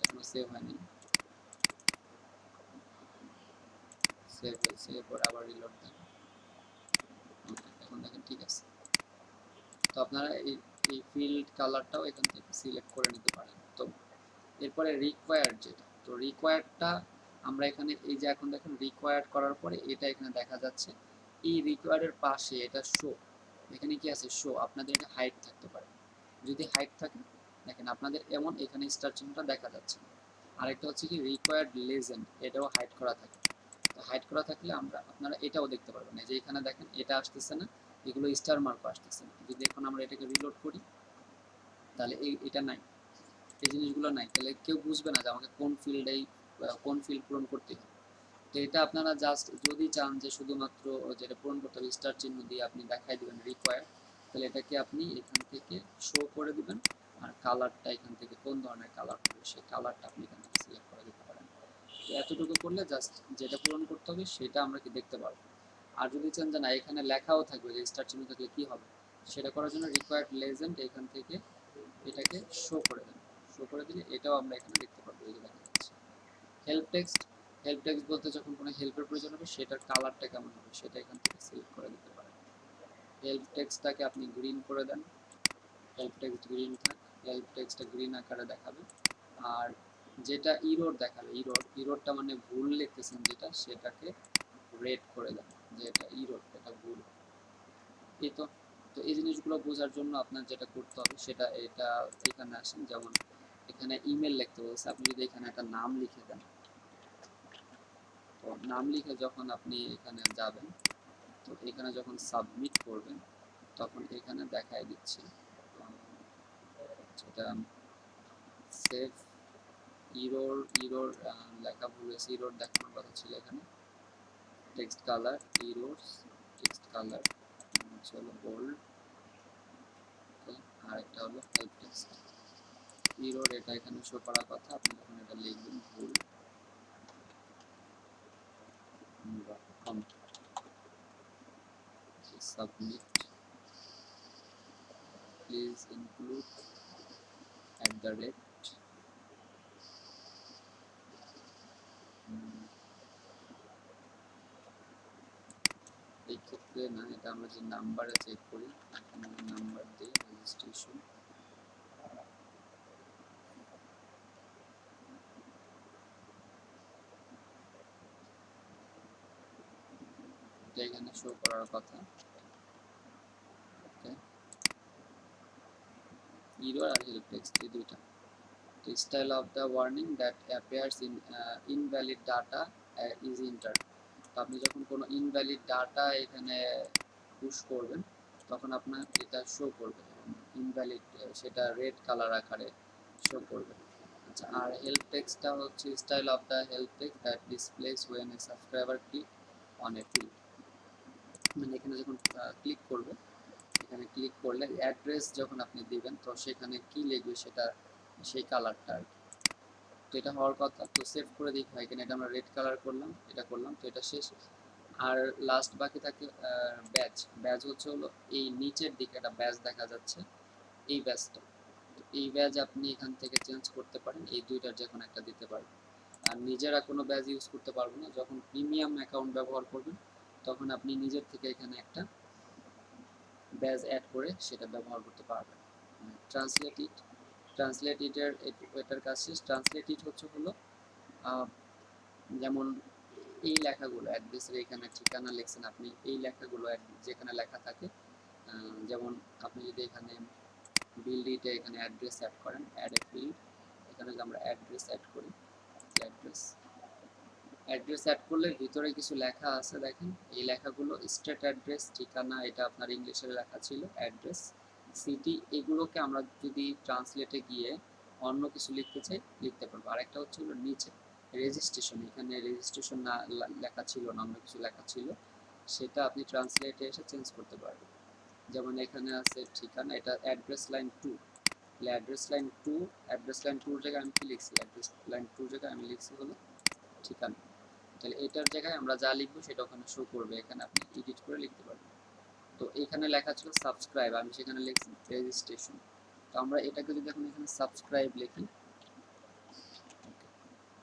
এখনো সেভ হয়নি, সেভ হয়েছে, এরপর আবার রিলোড দেন, ওকে, এখন দেখেন ঠিক আছে। তো আপনারা এই ফিল্ড কালারটাও এখান থেকে সিলেক্ট করে নিতে পারেন। তো এরপরে রিকোয়ার্ড যেটা, তো রিকোয়ার্ডটা আমরা এখানে এই যে এখন দেখেন রিকোয়ার্ড করার পরে এটা এখানে দেখা যাচ্ছে। এই রিকোয়ার্ডের পাশে এটা শো, এখানে কি আছে শো, আপনাদের এটা হাইট থাকতে পারে। যদি হাইট থাকে দেখেন আপনাদের এমন এখানে স্টার চিহ্নটা দেখা যাচ্ছে। আরেকটা হচ্ছে কি রিকোয়ার্ড লেজেন্ড, এটাও হাইট করা থাকে। তো হাইট করা থাকলে আপনারা এটাও দেখতে পারবেন, এই যে এখানে দেখেন এটা আসতেছে না, এগুলো স্টার মার্কও আসতেছে না। যদি এখন আমরা এটাকে রিলোড করি তাহলে এটা নাই, এই জিনিসগুলো নাই, তাহলে কেউ বুঝবে না যে আমাকে কোন ফিল্ড পূরণ করতে হবে। তো তো এটা আপনারা জাস্ট যদি চান যে শুধুমাত্র যেটা পূরণ করতে হবে স্টার চিহ্ন দিয়ে আপনি দেখাই দিবেন রিকোয়ার, তাহলে এটাকে আপনি এখান থেকে শো করে দিবেন, আর কালারটা এখান থেকে কোন ধরনের কালার হবে সেই কালারটা আপনি এখান থেকে সিলেক্ট করে দিতে পারেন। তো এতটুকু করলে জাস্ট যেটা পূরণ করতে হবে সেটা আমরা কি দেখতে পারবো। আর যদি চান যে না এখানে লেখাও থাকবে যে স্টার চিহ্ন থাকলে কি হবে, সেটা করার জন্য রিকোয়ার্ড লেজেন্ড এখান থেকে এটাকে শো করে দেন। শো করে দিলে এটাও আমরা এখানে দেখতে পারবো, এই যে দেখা যাচ্ছে। হেল্প টেক্সট, হেল্প টেক্সট বলতে যখন কোনো হেল্পের প্রয়োজন হবে সেটার কালারটা কেমন হবে সেটা এখান থেকে সিলেক্ট করে দিতে পারেন। হেল্প টেক্সটটাকে আপনি গ্রিন করে দেন, হেল্প টেক্সট গ্রিন থাক, হেল্প টেক্সটটা গ্রিন আকারে দেখাবে। আর যেটা ইরোর দেখাবে, ইরোরটা মানে ভুল লিখতেছেন যেটা, সেটাকে রেড করে দেন যে এটা ইরোর, এটা ভুল। এই তো তো এই জিনিসগুলো বোঝার জন্য আপনার যেটা করতে হবে সেটা এটা এখানে আসেন, যেমন এখানে ইমেল লিখতে বলছে, আপনি যদি এখানে একটা নাম লিখে দেন, তো নাম লিখে যখন আপনি এখানে যাবেন, তো এখানে যখন সাবমিট করবেন তখন এখানে দেখাই দিচ্ছি যেটা সেভ ইরোর লেখা ভুল হয়েছে, ইরোর দেখানোর কথা ছিল এখানে। টেক্সট কালার ইরোরস, টেক্সট কালার হলো বোল্ড, আর একটা হলো হেল্প টেক্সট ইরোর, এটা এখানে শো করার কথা, আপনি যখন এটা লিখবেন ভুল সাবমিট প্লিজ ইনক্লুড @ এই ক্ষেত্রে না, এটা আমরা যে নাম্বারে চেক করি, এখানে নাম্বার দিয়ে রেজিস্ট্রেশন, এটা এখানে শো করার কথা। ইরর আর হেল্প টেক্সট এই দুইটা। The style of the warning that appears in invalid data is entered. তো আপনি যখন কোনো ইনভ্যালিড ডাটা এখানে পুশ করবেন তখন আপনার এটা শো করবে, ইনভ্যালিড সেটা রেড কালার আকারে শো করবে। আচ্ছা, আর হেল্প টেক্সটটা হচ্ছে style of the help text that displays when a subscriber click on a field, মানে এখানে যখন ক্লিক করবে, এখানে ক্লিক করলে অ্যাড্রেস যখন আপনি দিবেন তো সেখানে কি লিখবে সেটা সেই কালারটা আর কি। তো এটা হওয়ার কথা, তো সেভ করে দিই হয় কিনা, এটা আমরা রেড কালার করলাম, এটা করলাম, তো এটা শেষ। আর লাস্ট বাকি থাকে ব্যাজ। ব্যাজ হচ্ছে হলো এই নিচের দিকে একটা ব্যাজ দেখা যাচ্ছে, এই ব্যাজটা, এই ব্যাজ আপনি এখান থেকে চেঞ্জ করতে পারেন, এই দুইটার যে কোনো একটা দিতে পারবেন। আর নিজেরা কোনো ব্যাজ ইউজ করতে পারবেন না, যখন প্রিমিয়াম অ্যাকাউন্ট ব্যবহার করবেন তখন আপনি নিজের থেকে এখানে একটা ব্যাজ অ্যাড করে সেটা ব্যবহার করতে পারবেন। ট্রান্সলেট ইট, ট্রান্সলেট ইটের এটার কাজ শেষ। ট্রান্সলেট ইট হচ্ছে হলো যেমন এই লেখাগুলো অ্যাড্রেসের এখানে ঠিকানা লিখছেন আপনি, এই লেখাগুলো যেখানে লেখা থাকে, যেমন আপনি যদি এখানে বিল্ডিতে এখানে অ্যাড্রেস অ্যাড করেন, অ্যাড এ ফিল্ড, এখানে যদি আমরা অ্যাড্রেস অ্যাড করি, অ্যাড্রেস অ্যাড্রেস অ্যাড করলে ভিতরে কিছু লেখা আছে দেখেন, এই লেখাগুলো স্টেট অ্যাড্রেস, ঠিকানা, এটা আপনার ইংলিশের লেখা ছিল অ্যাড্রেস, সিটি, এগুলোকে আমরা যদি ট্রান্সলেটে গিয়ে অন্য কিছু লিখতে চাই লিখতে পারবো। আরেকটা হচ্ছে হলো নিচে রেজিস্ট্রেশন, এখানে রেজিস্ট্রেশন না লেখা ছিল না, অন্য কিছু লেখা ছিল, সেটা আপনি ট্রান্সলেটে এসে চেঞ্জ করতে পারবেন। যেমন এখানে আছে ঠিকানা, এটা address line 2, address line 2, address line 2 এর জায়গায় আমি কি লিখছি, অ্যাড্রেস লাইন 2 এর জায়গায় আমি লিখছি হলো ঠিকানা। তাহলে এটার জায়গায় আমরা যা লিখবো সেটা ওখানে শো করবে, এখানে আপনি এডিট করে লিখতে পারবেন। তো এখানে লেখা ছিল সাবস্ক্রাইব, আমি সেখানে লিখছি রেজিস্ট্রেশন। তো আমরা এটাকে যদি এখন এখানে সাবস্ক্রাইব লিখি,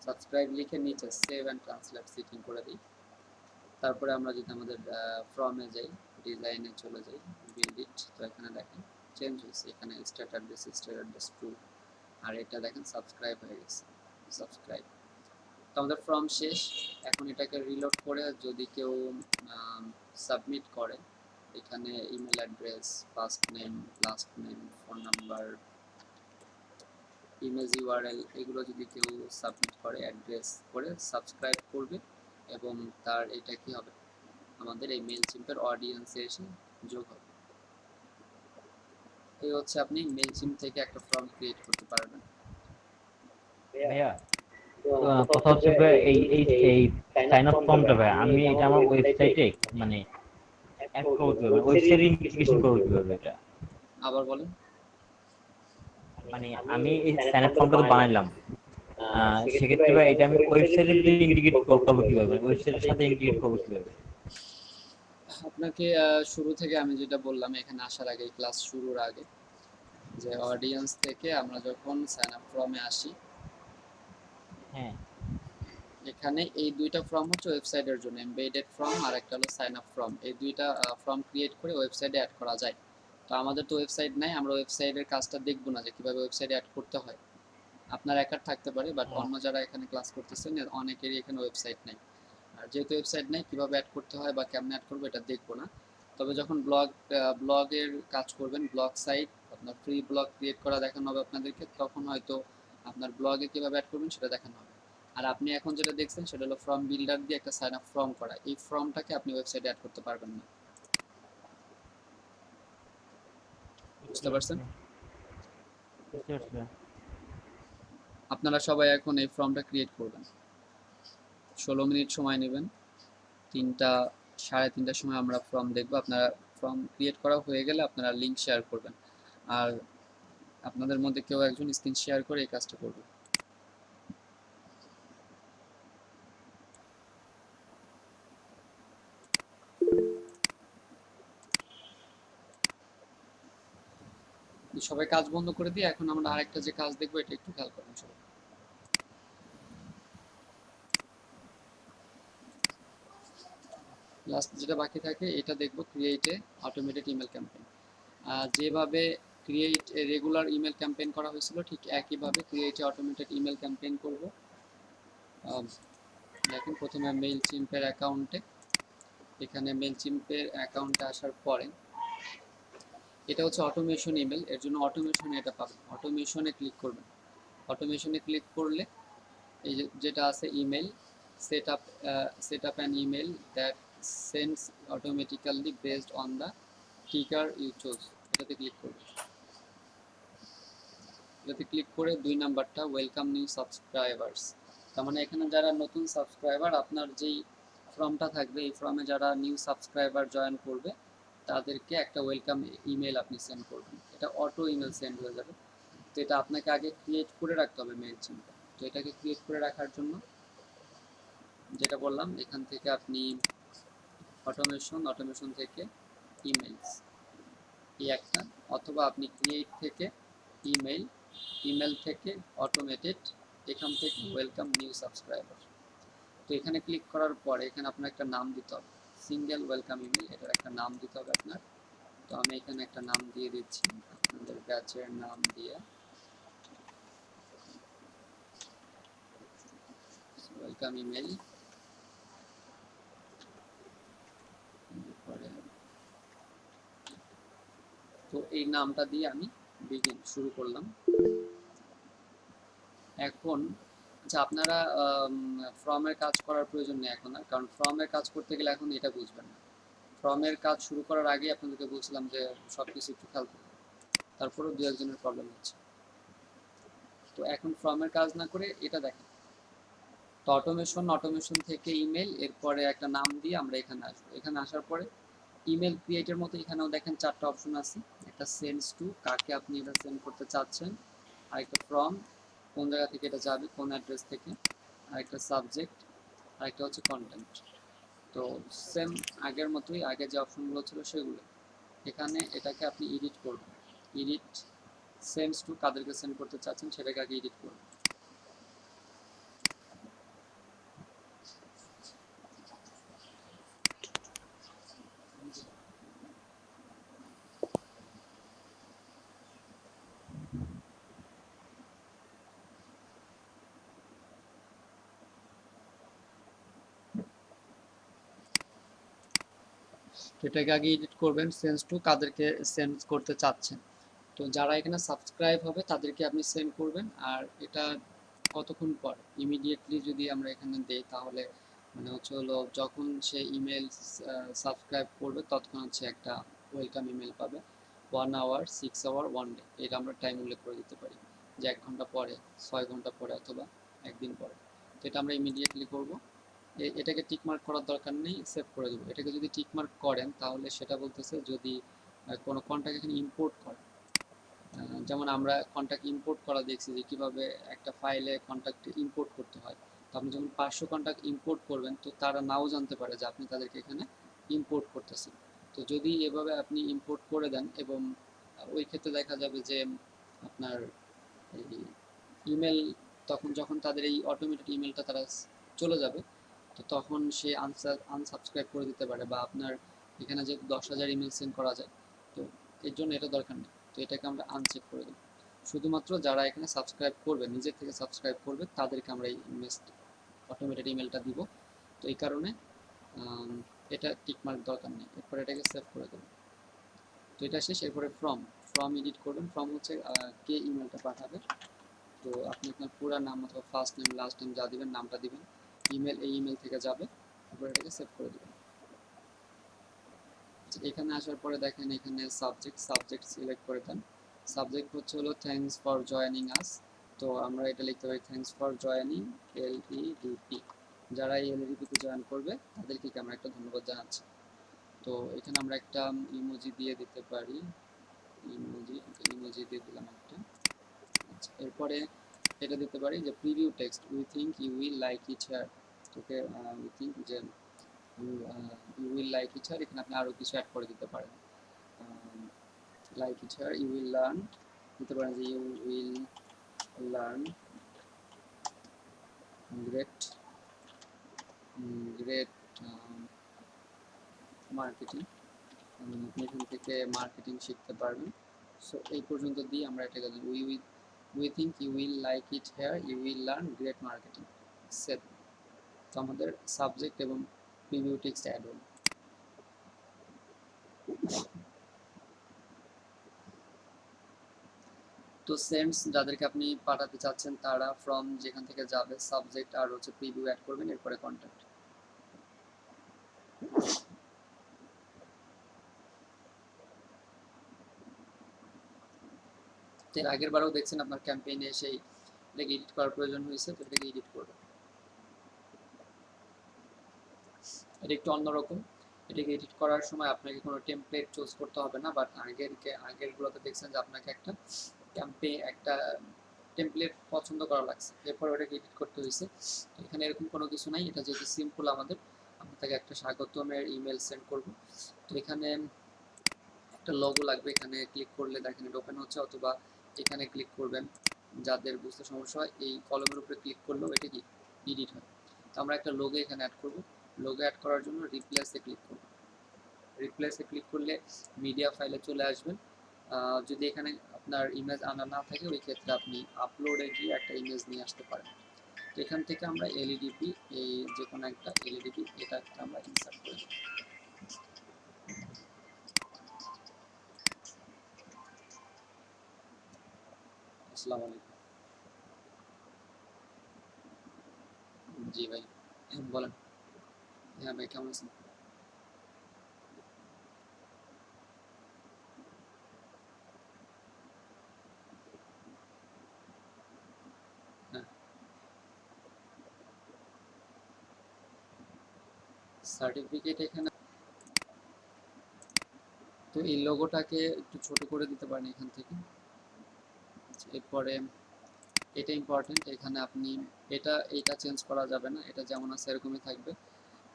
সাবস্ক্রাইব লিখে নিচে সেভ অ্যান্ড ট্রান্সলেট সেটিং করে দিই, তারপরে আমরা যদি আমাদের ফর্মে যাই, ডিজাইনে চলে যাই, বিল্ড ইট, তো এখানে দেখেন চেঞ্জ হয়েছে, এখানে স্টেট অ্যাড্রেস 2, আর এটা দেখেন সাবস্ক্রাইব হয়ে গেছে, সাবস্ক্রাইব। তো আমাদের ফর্ম শেষ। এখন এটাকে রিলোড করে যদি কেউ সাবমিট করে, এখানে email address, first name, last name, phone number, image URL, এগুলো যদি কেউ সাবমিট করে অ্যাড্রেস করে সাবস্ক্রাইব করবে, এবং তার এটা কি হবে, আমাদের এই মেইলচিম্পের অডিয়েন্সে এসে যোগ হবে। এই হচ্ছে আপনি মেইলচিম্প থেকে একটা ফর্ম ক্রিয়েট করতে পারবেন।
ভাইয়া
কথা হচ্ছে ভাই, এই এই এই সাইন আপ ফর্মটা ভাই আমি এটা আমার ওয়েবসাইটে মানে অ্যাড করবো কিভাবে, ওয়েবসাইটে ইন্টিগ্রেশন করবো কিভাবে এটা?
আবার বলেন।
মানে আমি এই সাইন আপ ফর্মটা তো বানাইলাম, সেক্ষেত্রে ভাই এটা আমি ওয়েবসাইটের ভিতরে ইন্টিগ্রেট করবো কিভাবে, ওয়েবসাইটের সাথে ইন্টিগ্রেট করবো কিভাবে?
আপনাকে শুরু থেকে আমি যেটা বললাম এখানে আসার আগে, ক্লাস শুরুর আগে, যে অডিয়েন্স থেকে আমরা যখন সাইন আপ ফর্মে আসি,
হ্যাঁ
এখানে এই দুইটা ফর্ম হচ্ছে ওয়েবসাইটের জন্য, এমবেডেড ফর্ম আর একটা হলো সাইন আপ ফর্ম। এই দুইটা ফর্ম ক্রিয়েট করে ওয়েবসাইটে অ্যাড করা যায়। তো আমাদের তো ওয়েবসাইট নাই, আমরা ওয়েবসাইটের কাজটা দেখবো না যে কিভাবে ওয়েবসাইটে অ্যাড করতে হয়। আপনার একার থাকতে পারে, বাট
হ্যাঁ
অন্য যারা এখানে ক্লাস করতেছেন অনেকেরই এখানে ওয়েবসাইট নাই। আর যেহেতু ওয়েবসাইট নাই, কিভাবে অ্যাড করতে হয় বা কেমনে অ্যাড করবো এটা দেখবো না। তবে যখন ব্লগের কাজ করবেন, ব্লগ সাইট, আপনার ফ্রি ব্লগ ক্রিয়েট করা দেখানো হবে আপনাদেরকে, তখন হয়তো আপনার ব্লগে কিভাবে অ্যাড করবেন সেটা দেখানো হবে। আর আপনি এখন যেটা দেখছেন সেটা হলো ফর্ম বিল্ডার দিয়ে একটা সাইন আপ ফর্ম করা। এই ফর্মটাকে আপনি ওয়েবসাইটে অ্যাড করতে পারবেন না। বুঝতে পারছেন?
বুঝতে পারছি ভাই।
আপনারা সবাই এখন এই ফর্মটা ক্রিয়েট করবেন। 16 মিনিট সময় নেবেন। 3:30 সময় আমরা ফর্ম দেখবো। আপনারা ফর্ম ক্রিয়েট করা হয়ে গেলে আপনারা লিঙ্ক শেয়ার করবেন। আর আপনাদের মধ্যে কেউ একজন স্ক্রিন শেয়ার করে এই কাজটা করবে। সবাই কাজ বন্ধ করে দিয়ে এখন আমরা আরেকটা যে কাজ দেখবো এটা একটু খেয়াল করবেন সবাই। লাস্ট যেটা বাকি থাকে এটা দেখবো, create a automated email campaign. যেভাবে create a regular email campaign করা হয়েছিল ঠিক একইভাবে create a automated email campaign করব। দেখুন প্রথমে মেইল চিম্পের অ্যাকাউন্টে, এখানে মেইল চিম্পের অ্যাকাউন্টে আসার পরে এটা হচ্ছে অটোমেশন ইমেল, এর জন্য অটোমেশনে এটা পাবেন। অটোমেশনে ক্লিক করবেন। অটোমেশনে ক্লিক করলে এই যেটা আছে email set up an email that sends automatically based on the টিকার ইউ চুজ, এটাতে ক্লিক করবেন। এটাতে ক্লিক করে 2 নাম্বারটা ওয়েলকাম নিউ সাবস্ক্রাইবার্স, তার মানে এখানে যারা নতুন সাবস্ক্রাইবার, আপনার যেই ফর্মটা থাকবে এই ফর্মে যারা নিউ সাবস্ক্রাইবার জয়েন করবে তাদেরকে একটা ওয়েলকাম ইমেল আপনি সেন্ড করবেন। এটা অটো ইমেল সেন্ড হয়ে যাবে। তো এটা আপনাকে আগে ক্রিয়েট করে রাখতে হবে মেইল চিম্পে। তো এটাকে ক্রিয়েট করে রাখার জন্য যেটা বললাম, এখান থেকে আপনি অটোমেশন থেকে ইমেলস এই একটা, অথবা আপনি ক্রিয়েট থেকে ইমেল থেকে অটোমেটেড, এখান থেকে ওয়েলকাম নিউ সাবস্ক্রাইবার। তো এখানে ক্লিক করার পরে এখানে আপনার একটা নাম দিতে হবে, সিঙ্গেল ওয়েলকাম ইমেল, এটার একটা নাম দিতে হবে আপনার। তো আমি এখানে একটা নাম দিয়ে দিচ্ছি, আপনাদের ব্যাচের নাম দিয়ে ওয়েলকাম ইমেল। তো এই নামটা দিয়ে আমি শুরু করলাম। এখন আচ্ছা, আপনারা ফর্মের কাজ করার প্রয়োজন নেই এখন আর, কারণ ফর্মের কাজ করতে গেলে এখন এটা বুঝবেন না। ফর্মের কাজ শুরু করার আগে আপনাদেরকে বলছিলাম যে সব কিছু একটু খেয়াল করবেন, তারপরেও 2-1 জনের প্রবলেম হচ্ছে। তো এখন ফর্মের কাজ না করে এটা দেখেন। তো অটোমেশন থেকে ইমেল, এরপরে একটা নাম দিয়ে আমরা এখানে আসবো। এখানে আসার পরে ইমেল ক্রিয়েটের মতো এখানেও দেখেন 4টা অপশন আছে। একটা সেন্ডস টু, কাকে আপনি এটা সেন্ড করতে চাচ্ছেন, আরেকটা ফ্রম, কোন জায়গা থেকে এটা যাবে, কোন অ্যাড্রেস থেকে, আরেকটা সাবজেক্ট, আরেকটা হচ্ছে কন্টেন্ট। তো সেম আগের মতোই, আগে যে অপশনগুলো ছিল সেগুলো। এখানে এটাকে আপনি এডিট করবেন। এডিট সেন্ডস টু, কাদেরকে সেন্ড করতে চাচ্ছেন সেটাকে আগে এডিট করবেন। এটাকে আগে এডিট করবেন, সেন্স টু কাদেরকে সেন্ড করতে চাচ্ছেন। তো যারা এখানে সাবস্ক্রাইব হবে তাদেরকে আপনি সেন্ড করবেন। আর এটা কতক্ষণ পর, ইমিডিয়েটলি যদি আমরা এখানে দেই তাহলে মানে হচ্ছে হলো যখন সে ইমেল সাবস্ক্রাইব করবে ততক্ষণ হচ্ছে একটা ওয়েলকাম ইমেল পাবে। 1 আওয়ার, 6 আওয়ার, 1 ডে, এটা আমরা টাইম উল্লেখ করে দিতে পারি যে 1 ঘন্টা পরে, 6 ঘন্টা পরে, অথবা একদিন পরে। তো এটা আমরা ইমিডিয়েটলি করব। এটাকে টিক মার্ক করার দরকার নেই, সেভ করে দেবো। এটাকে যদি টিক মার্ক করেন তাহলে সেটা বলতেছে যদি কোনো কন্ট্যাক্ট এখানে ইম্পোর্ট করে, যেমন আমরা কন্ট্যাক্ট ইম্পোর্ট করা দেখছি যে কিভাবে একটা ফাইলে কন্ট্যাক্ট ইম্পোর্ট করতে হয়। তো আপনি যখন 500 কন্ট্যাক্ট ইম্পোর্ট করবেন তো তারা নাও জানতে পারে যে আপনি তাদেরকে এখানে ইম্পোর্ট করতেছেন। তো যদি এভাবে আপনি ইম্পোর্ট করে দেন এবং ওই ক্ষেত্রে দেখা যাবে যে আপনার এই ইমেল তখন যখন তাদের এই অটোমেটেড ইমেলটা তারা চলে যাবে তো তখন সে আনসাবস্ক্রাইব করে দিতে পারে, বা আপনার এখানে যে 10,000 ইমেল সেন্ড করা যায়, তো এর জন্য এটা দরকার নেই। তো এটাকে আমরা আনচেক করে দেব। শুধুমাত্র যারা এখানে সাবস্ক্রাইব করবে, নিজের থেকে সাবস্ক্রাইব করবে, তাদেরকে আমরা এই অটোমেটেড ইমেলটা দিব। তো এই কারণে এটা টিক মার্ক দরকার নেই। এরপর এটাকে সেভ করে দেবো। তো এটা শেষ। এরপরে ফ্রম এডিট করবেন। ফ্রম হচ্ছে কে ইমেলটা পাঠাবে। তো আপনি আপনার পুরো নাম অথবা ফার্স্ট নেম লাস্ট নেম যা দিবেন নামটা দিবেন, ইমেল এই ইমেল থেকে যাবে। তারপর এটাকে সেভ করে দেবেন। এখানে আসার পরে দেখেন এখানে সাবজেক্ট সিলেক্ট করে দেন। সাবজেক্ট হচ্ছে হলো থ্যাঙ্কস ফর জয়েনিং আস। তো আমরা এটা লিখতে পারি থ্যাঙ্কস ফর জয়েনিং এলইডিপি। যারা এই এলইডিপিতে জয়েন করবে তাদেরকে আমরা একটা ধন্যবাদ জানাচ্ছি। তো এখানে আমরা একটা ইমোজি দিয়ে দিতে পারি। ইমোজি দিয়ে দিলাম একটা। আচ্ছা, এরপরে এটা দিতে পারি যে preview text, we think you will like it here. তোকে উই থিঙ্ক যে you will like it here, এখানে আপনি আরও কিছু অ্যাড করে দিতে পারেন। Like it here, you will learn দিতে পারেন যে you will learn great marketing. আপনি এখান থেকে মার্কেটিং শিখতে পারবেন। সো এই পর্যন্ত দিয়ে আমরা এটাকে we think you will like it here, you will learn great marketing. Save. তো আমাদের সাবজেক্ট এবং প্রিভিউ টেক্সট অ্যাড হল। তো সেন্ডস যাদেরকে আপনি পাঠাতে চাচ্ছেন তারা ফ্রম যেখান থেকে যাবে সাবজেক্ট আর হচ্ছে প্রিভিউ অ্যাড করবেন, এরপরে কন্ট্যাক্ট। এর আগের বারেও দেখছেন আপনার ক্যাম্পেইনে এসে এটাকে এডিট করার প্রয়োজন হয়েছে, তো এটাকে এডিট করবেন। এটা একটু অন্যরকম। এটাকে এডিট করার সময় আপনাকে কোনো টেমপ্লেট চুজ করতে হবে না, বাট আগেরগুলোতে দেখছেন যে আপনাকে একটা টেমপ্লেট পছন্দ করা লাগছে, এরপর ওটাকে এডিট করতে হয়েছে। এখানে এরকম কোনো কিছু নাই। এটা যেহেতু সিম্পল, আমরা তাকে একটা স্বাগতমের ইমেল সেন্ড করব। তো এখানে একটা লোগো লাগবে, এখানে ক্লিক করলে দেখেন এটা ওপেন হচ্ছে, অথবা এখানে ক্লিক করবেন। যাদের বুঝতে সমস্যা হয় এই কলমের উপরে ক্লিক করলেও এটা কি এডিট হয়। তো আমরা একটা লোগো এখানে অ্যাড করব। লোগো অ্যাড করার জন্য রিপ্লেসে ক্লিক করব। রিপ্লেসে ক্লিক করলে মিডিয়া ফাইলে চলে আসবেন। যদি এখানে আপনার ইমেজ আনা না থাকে ওই ক্ষেত্রে আপনি আপলোডে গিয়ে একটা ইমেজ নিয়ে আসতে পারেন। তো এখান থেকে আমরা এলইডিপি, এই যে কোনো একটা এলইডিপি এটা আমরা ইনসার্ট করে দেব। আসসালামু আলাইকুম। জি ভাই বলেন। হ্যাঁ ভাই কেমন আছেন? হ্যাঁ, সার্টিফিকেট এখানে। তো এই লোগোটাকে একটু ছোট করে দিতে পারেন এখান থেকে। এরপরে এটা ইম্পর্টেন্ট, এখানে আপনি এটা চেঞ্জ করা যাবে না, এটা যেমন আছে এরকমই থাকবে।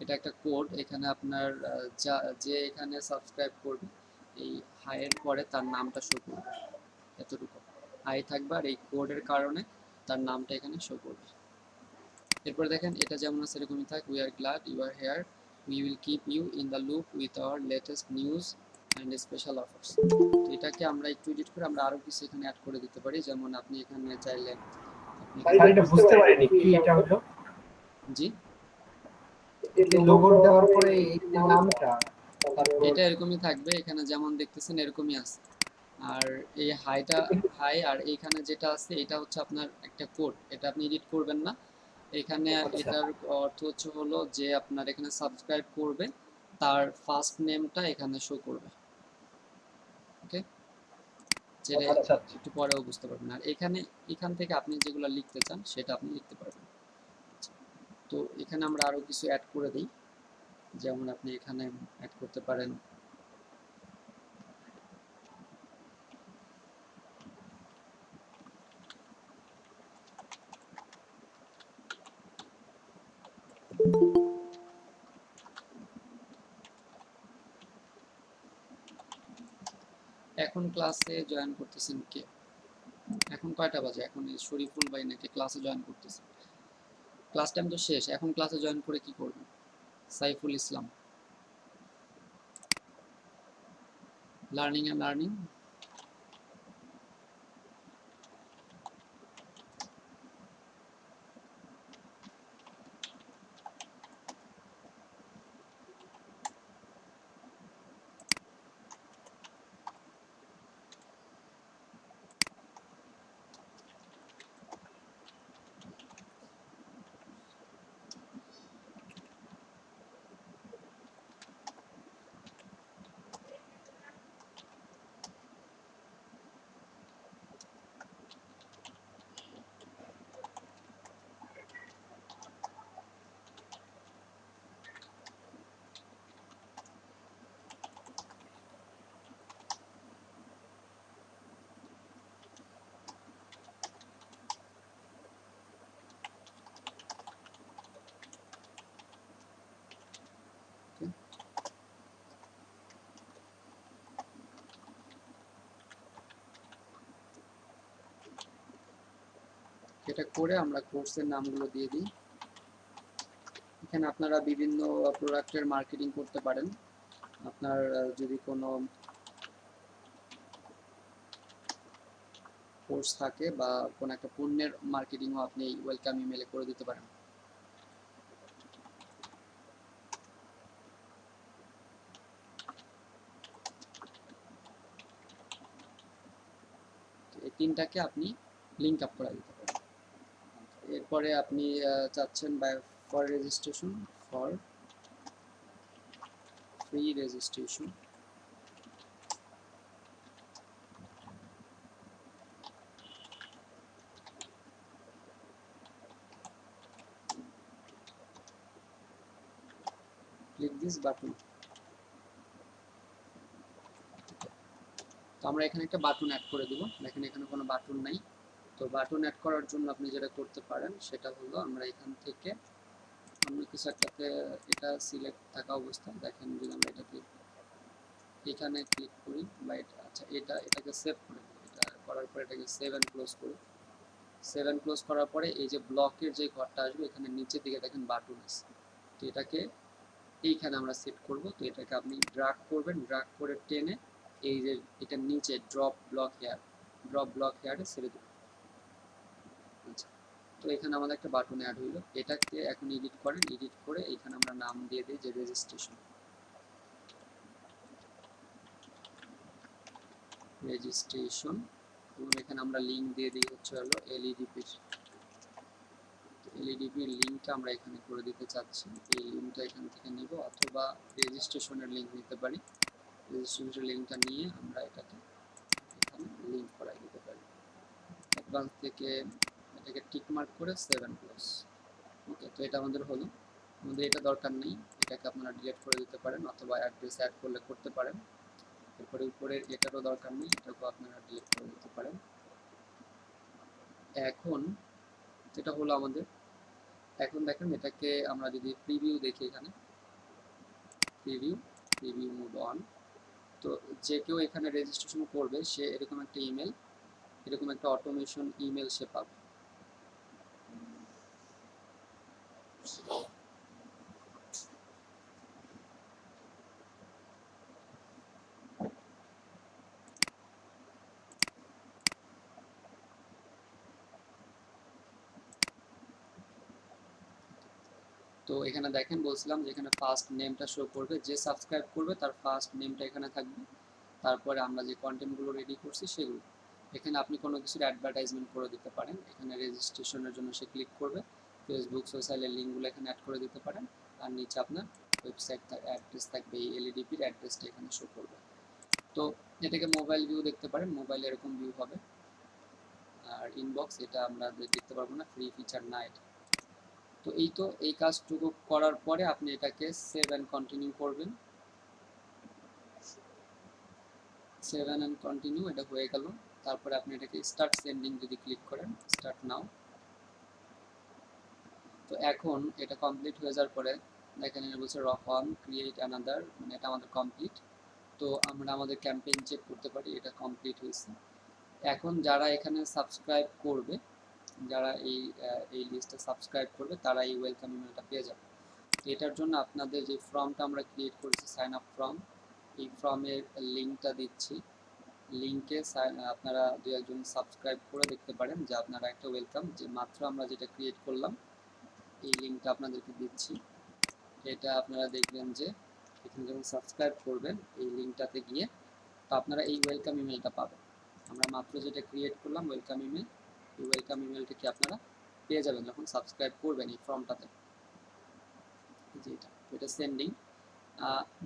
এটা একটা কোড, এখানে আপনার যে এখানে সাবস্ক্রাইব করবে এই হাইয়ের পরে তার নামটা শো করবে, এতটুকু হাই থাকবে, আর এই কোডের কারণে তার নামটা এখানে শো করবে। এরপরে দেখেন এটা যেমন আছে এরকমই থাক। We are glad you are here, we will keep you in the loop with our latest news and special offers. তো এটাকে আমরা একটু এডিট করে আমরা আরও কিছু এখানে অ্যাড করে দিতে পারি, যেমন আপনি এখানে চাইলে
স্যার এটা বুঝতে পারিনি কি এটা হলো।
জি
এই লোগো দেওয়ার পরে এই যে নামটা
এটা এরকমই থাকবে, এখানে যেমন দেখতেছেন এরকমই আছে। আর এই হাই আর এইখানে যেটা আছে এটা হচ্ছে আপনার একটা কোড, এটা আপনি এডিট করবেন না। এখানে এটার অর্থ হচ্ছে হলো যে আপনার এখানে সাবস্ক্রাইব করবে তার ফার্স্ট নেমটা এখানে শো করবে। ওকে, যেটা একটু পরেও বুঝতে পারবেন। আর এখান থেকে আপনি যেগুলো লিখতে চান সেটা আপনি লিখতে পারবেন। তো এখানে আমরা আরো কিছু অ্যাড করে দিই, যেমন আপনি এখানে অ্যাড করতে পারেন এখন ক্লাসে জয়েন করতেছেন কে? এখন কয়টা বাজে? এখন এই শরীফুল ভাই নাকি ক্লাসে জয়েন করতেছে? ক্লাস টাইম তো শেষ, এখন ক্লাসে জয়েন করে কি করবেন? Saiful Islam, learning and earning. এটা করে আমরা কোর্সের নামগুলো দিয়ে দিই। এখানে আপনারা বিভিন্ন প্রোডাক্টের মার্কেটিং করতে পারেন। আপনার যদি কোনো কোর্স থাকে বা কোনো একটা পণ্যের মার্কেটিংও আপনি ওয়েলকাম ইমেলে করে দিতে পারেন। এই তিনটাকে আপনি লিঙ্ক আপ করে দিতে পারেন। এরপরে আপনি চাচ্ছেন for registration, for free registration, click this button. তো আমরা এখানে একটা বাটন অ্যাড করে দিব। দেখেন এখানে কোনো বাটন নাই। তো বাটন অ্যাড করার জন্য আপনি যেটা করতে পারেন সেটা হলো আমরা এখান থেকে অন্য কিছু একটাতে এটা সিলেক্ট থাকা অবস্থায় দেখেন যদি আমরা এটাকে এখানে ক্লিক করি বা আচ্ছা এটাকে সেভ করে দিই। এটা করার পর এটাকে সেভ অ্যান্ড ক্লোজ করি। সেভ অ্যান্ড ক্লোজ করার পরে এই যে ব্লকের যে ঘরটা আসবে এখানে নিচের দিকে দেখেন বাটন আছে। তো এটাকে এইখানে আমরা সেট করব। তো এটাকে আপনি ড্রাগ করবেন, ড্রাগ করে টেনে এই যে এটার নিচে ড্রপ ব্লক হেয়ারে ছেড়ে দেবেন। আচ্ছা, তো এখানে আমাদের একটা বাটন অ্যাড হইলো। এটাকে এখন এডিট করেন, এডিট করে এখানে আমরা নাম দিয়ে দিই যে রেজিস্ট্রেশন, এবং এখানে আমরা লিঙ্ক দিয়ে দিই হচ্ছে হলো এলইডিপির। এলইডিপির লিঙ্কটা আমরা এখানে করে দিতে চাচ্ছি। এই লিঙ্কটা এখান থেকে নিব অথবা রেজিস্ট্রেশনের লিঙ্ক নিতে পারি। রেজিস্ট্রেশনের লিঙ্কটা নিয়ে আমরা এটাকে এখানে লিঙ্ক করাই দিতে পারি। অ্যাডভান্স থেকে এটাকে টিক মার্ক করে সেভ অ্যান্ড ক্লোজ। ওকে, তো এটা আমাদের হলো। আমাদের এটা দরকার নেই, এটাকে আপনারা ডিলিট করে দিতে পারেন অথবা অ্যাড্রেস অ্যাড করলে করতে পারেন। এরপরে উপরের এটারও দরকার নেই, এটাকেও আপনারা ডিলিট করে দিতে পারেন। এখন যেটা হলো আমাদের, এখন দেখেন এটাকে আমরা যদি প্রিভিউ দেখি, এখানে প্রিভিউ মুভ অন। তো যে কেউ এখানে রেজিস্ট্রেশন করবে সে এরকম একটা ইমেল, এরকম একটা অটোমেশন ইমেল সে পাবে। তো এখানে দেখেন বলছিলাম যে এখানে ফার্স্ট নেমটা শো করবে, যে সাবস্ক্রাইব করবে তার ফার্স্ট নেমটা এখানে থাকবে। তারপরে আমরা যে কন্টেন্টগুলো রেডি করছি সেগুলো এখানে আপনি কোনো কিছুর অ্যাডভার্টাইজমেন্ট করে দিতে পারেন। এখানে রেজিস্ট্রেশনের জন্য সে ক্লিক করবে, ফেসবুক সোশ্যালের লিঙ্কগুলো এখানে অ্যাড করে দিতে পারেন। আর নিচে আপনার ওয়েবসাইট অ্যাড্রেস থাকবে, এই এলইডিপির অ্যাড্রেসটা এখানে শো করবে। তো এটাকে মোবাইল ভিউ দেখতে পারেন, মোবাইলে এরকম ভিউ হবে। আর ইনবক্স এটা আমরা দেখতে পারবো না, ফ্রি ফিচার না এটা। তো তো এই কাজটুকু করার পরে আপনি এটাকে সেভ অ্যান্ড কন্টিনিউ করবেন। সেভ অ্যান্ড কন্টিনিউ, এটা হয়ে গেল। তারপরে আপনি এটাকে স্টার্ট সেন্ডিং যদি ক্লিক করেন, স্টার্ট নাও। তো এখন এটা কমপ্লিট হয়ে যাওয়ার পরে দেখেন এটা বলছে রক অন ক্রিয়েট অ্যানাদার, মানে এটা আমাদের কমপ্লিট। তো আমরা আমাদের ক্যাম্পেইন চেক করতে পারি এটা কমপ্লিট হয়েছে। এখন যারা এখানে সাবস্ক্রাইব করবে, যারা এই লিস্টে সাবস্ক্রাইব করবে, তারা এই ওয়েলকাম ইমেলটা পেয়ে যাবে। তো এটার জন্য আপনাদের যে ফর্মটা আমরা ক্রিয়েট করেছি সাইন আপ ফর্ম, এই ফর্মের লিঙ্কটা দিচ্ছি। লিঙ্কে আপনারা দু একজন সাবস্ক্রাইব করে দেখতে পারেন যে আপনারা একটা ওয়েলকাম, যে মাত্র আমরা যেটা ক্রিয়েট করলাম এই লিঙ্কটা আপনাদেরকে দিচ্ছি। এটা আপনারা দেখবেন যে এখানে যখন সাবস্ক্রাইব করবেন এই লিঙ্কটাতে গিয়ে, তো আপনারা এই ওয়েলকাম ইমেলটা পাবেন। আমরা মাত্র যেটা ক্রিয়েট করলাম ওয়েলকাম ইমেল, এই ওয়েলকাম ইমেলটা কি আপনারা পেয়ে যাবেন যখন সাবস্ক্রাইব করবেন এই ফর্মটাতে। এটা সেন্ডিং,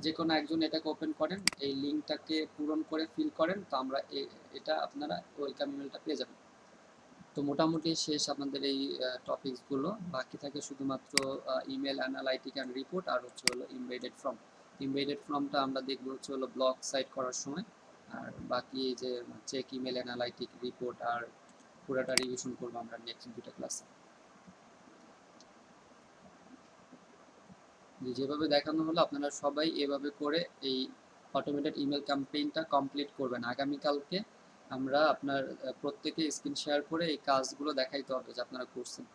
যে কোনো একজন এটাকে ওপেন করেন, এই লিঙ্কটাকে পূরণ করে ফিল করেন, তো আমরা এটা আপনারা ওয়েলকাম ইমেলটা পেয়ে যাবেন। তো মোটামুটি শেষ আপনাদের এই টপিকসগুলো, বাকি থাকে শুধুমাত্র ইমেল অ্যানালাইটিক অ্যান্ড রিপোর্ট আর হচ্ছে হলো ইমবেডেড ফর্ম। ইমবেডেড ফর্মটা আমরা দেখবো হচ্ছে হলো ব্লগ সাইট করার সময়, আর বাকি এই যে চেক ইমেল অ্যানালাইটিক রিপোর্ট আর পুরোটা রিভিশন করবো আমরা নেক্সট দুটো ক্লাসে। যেভাবে দেখানো হলো আপনারা সবাই এভাবে করে এই অটোমেটেড ইমেল ক্যাম্পেইনটা কমপ্লিট করবেন। আগামীকালকে আমরা আপনার প্রত্যেকে স্ক্রিন শেয়ার করে এই কাজগুলো দেখাইতে হবে যে আপনারা করছেন।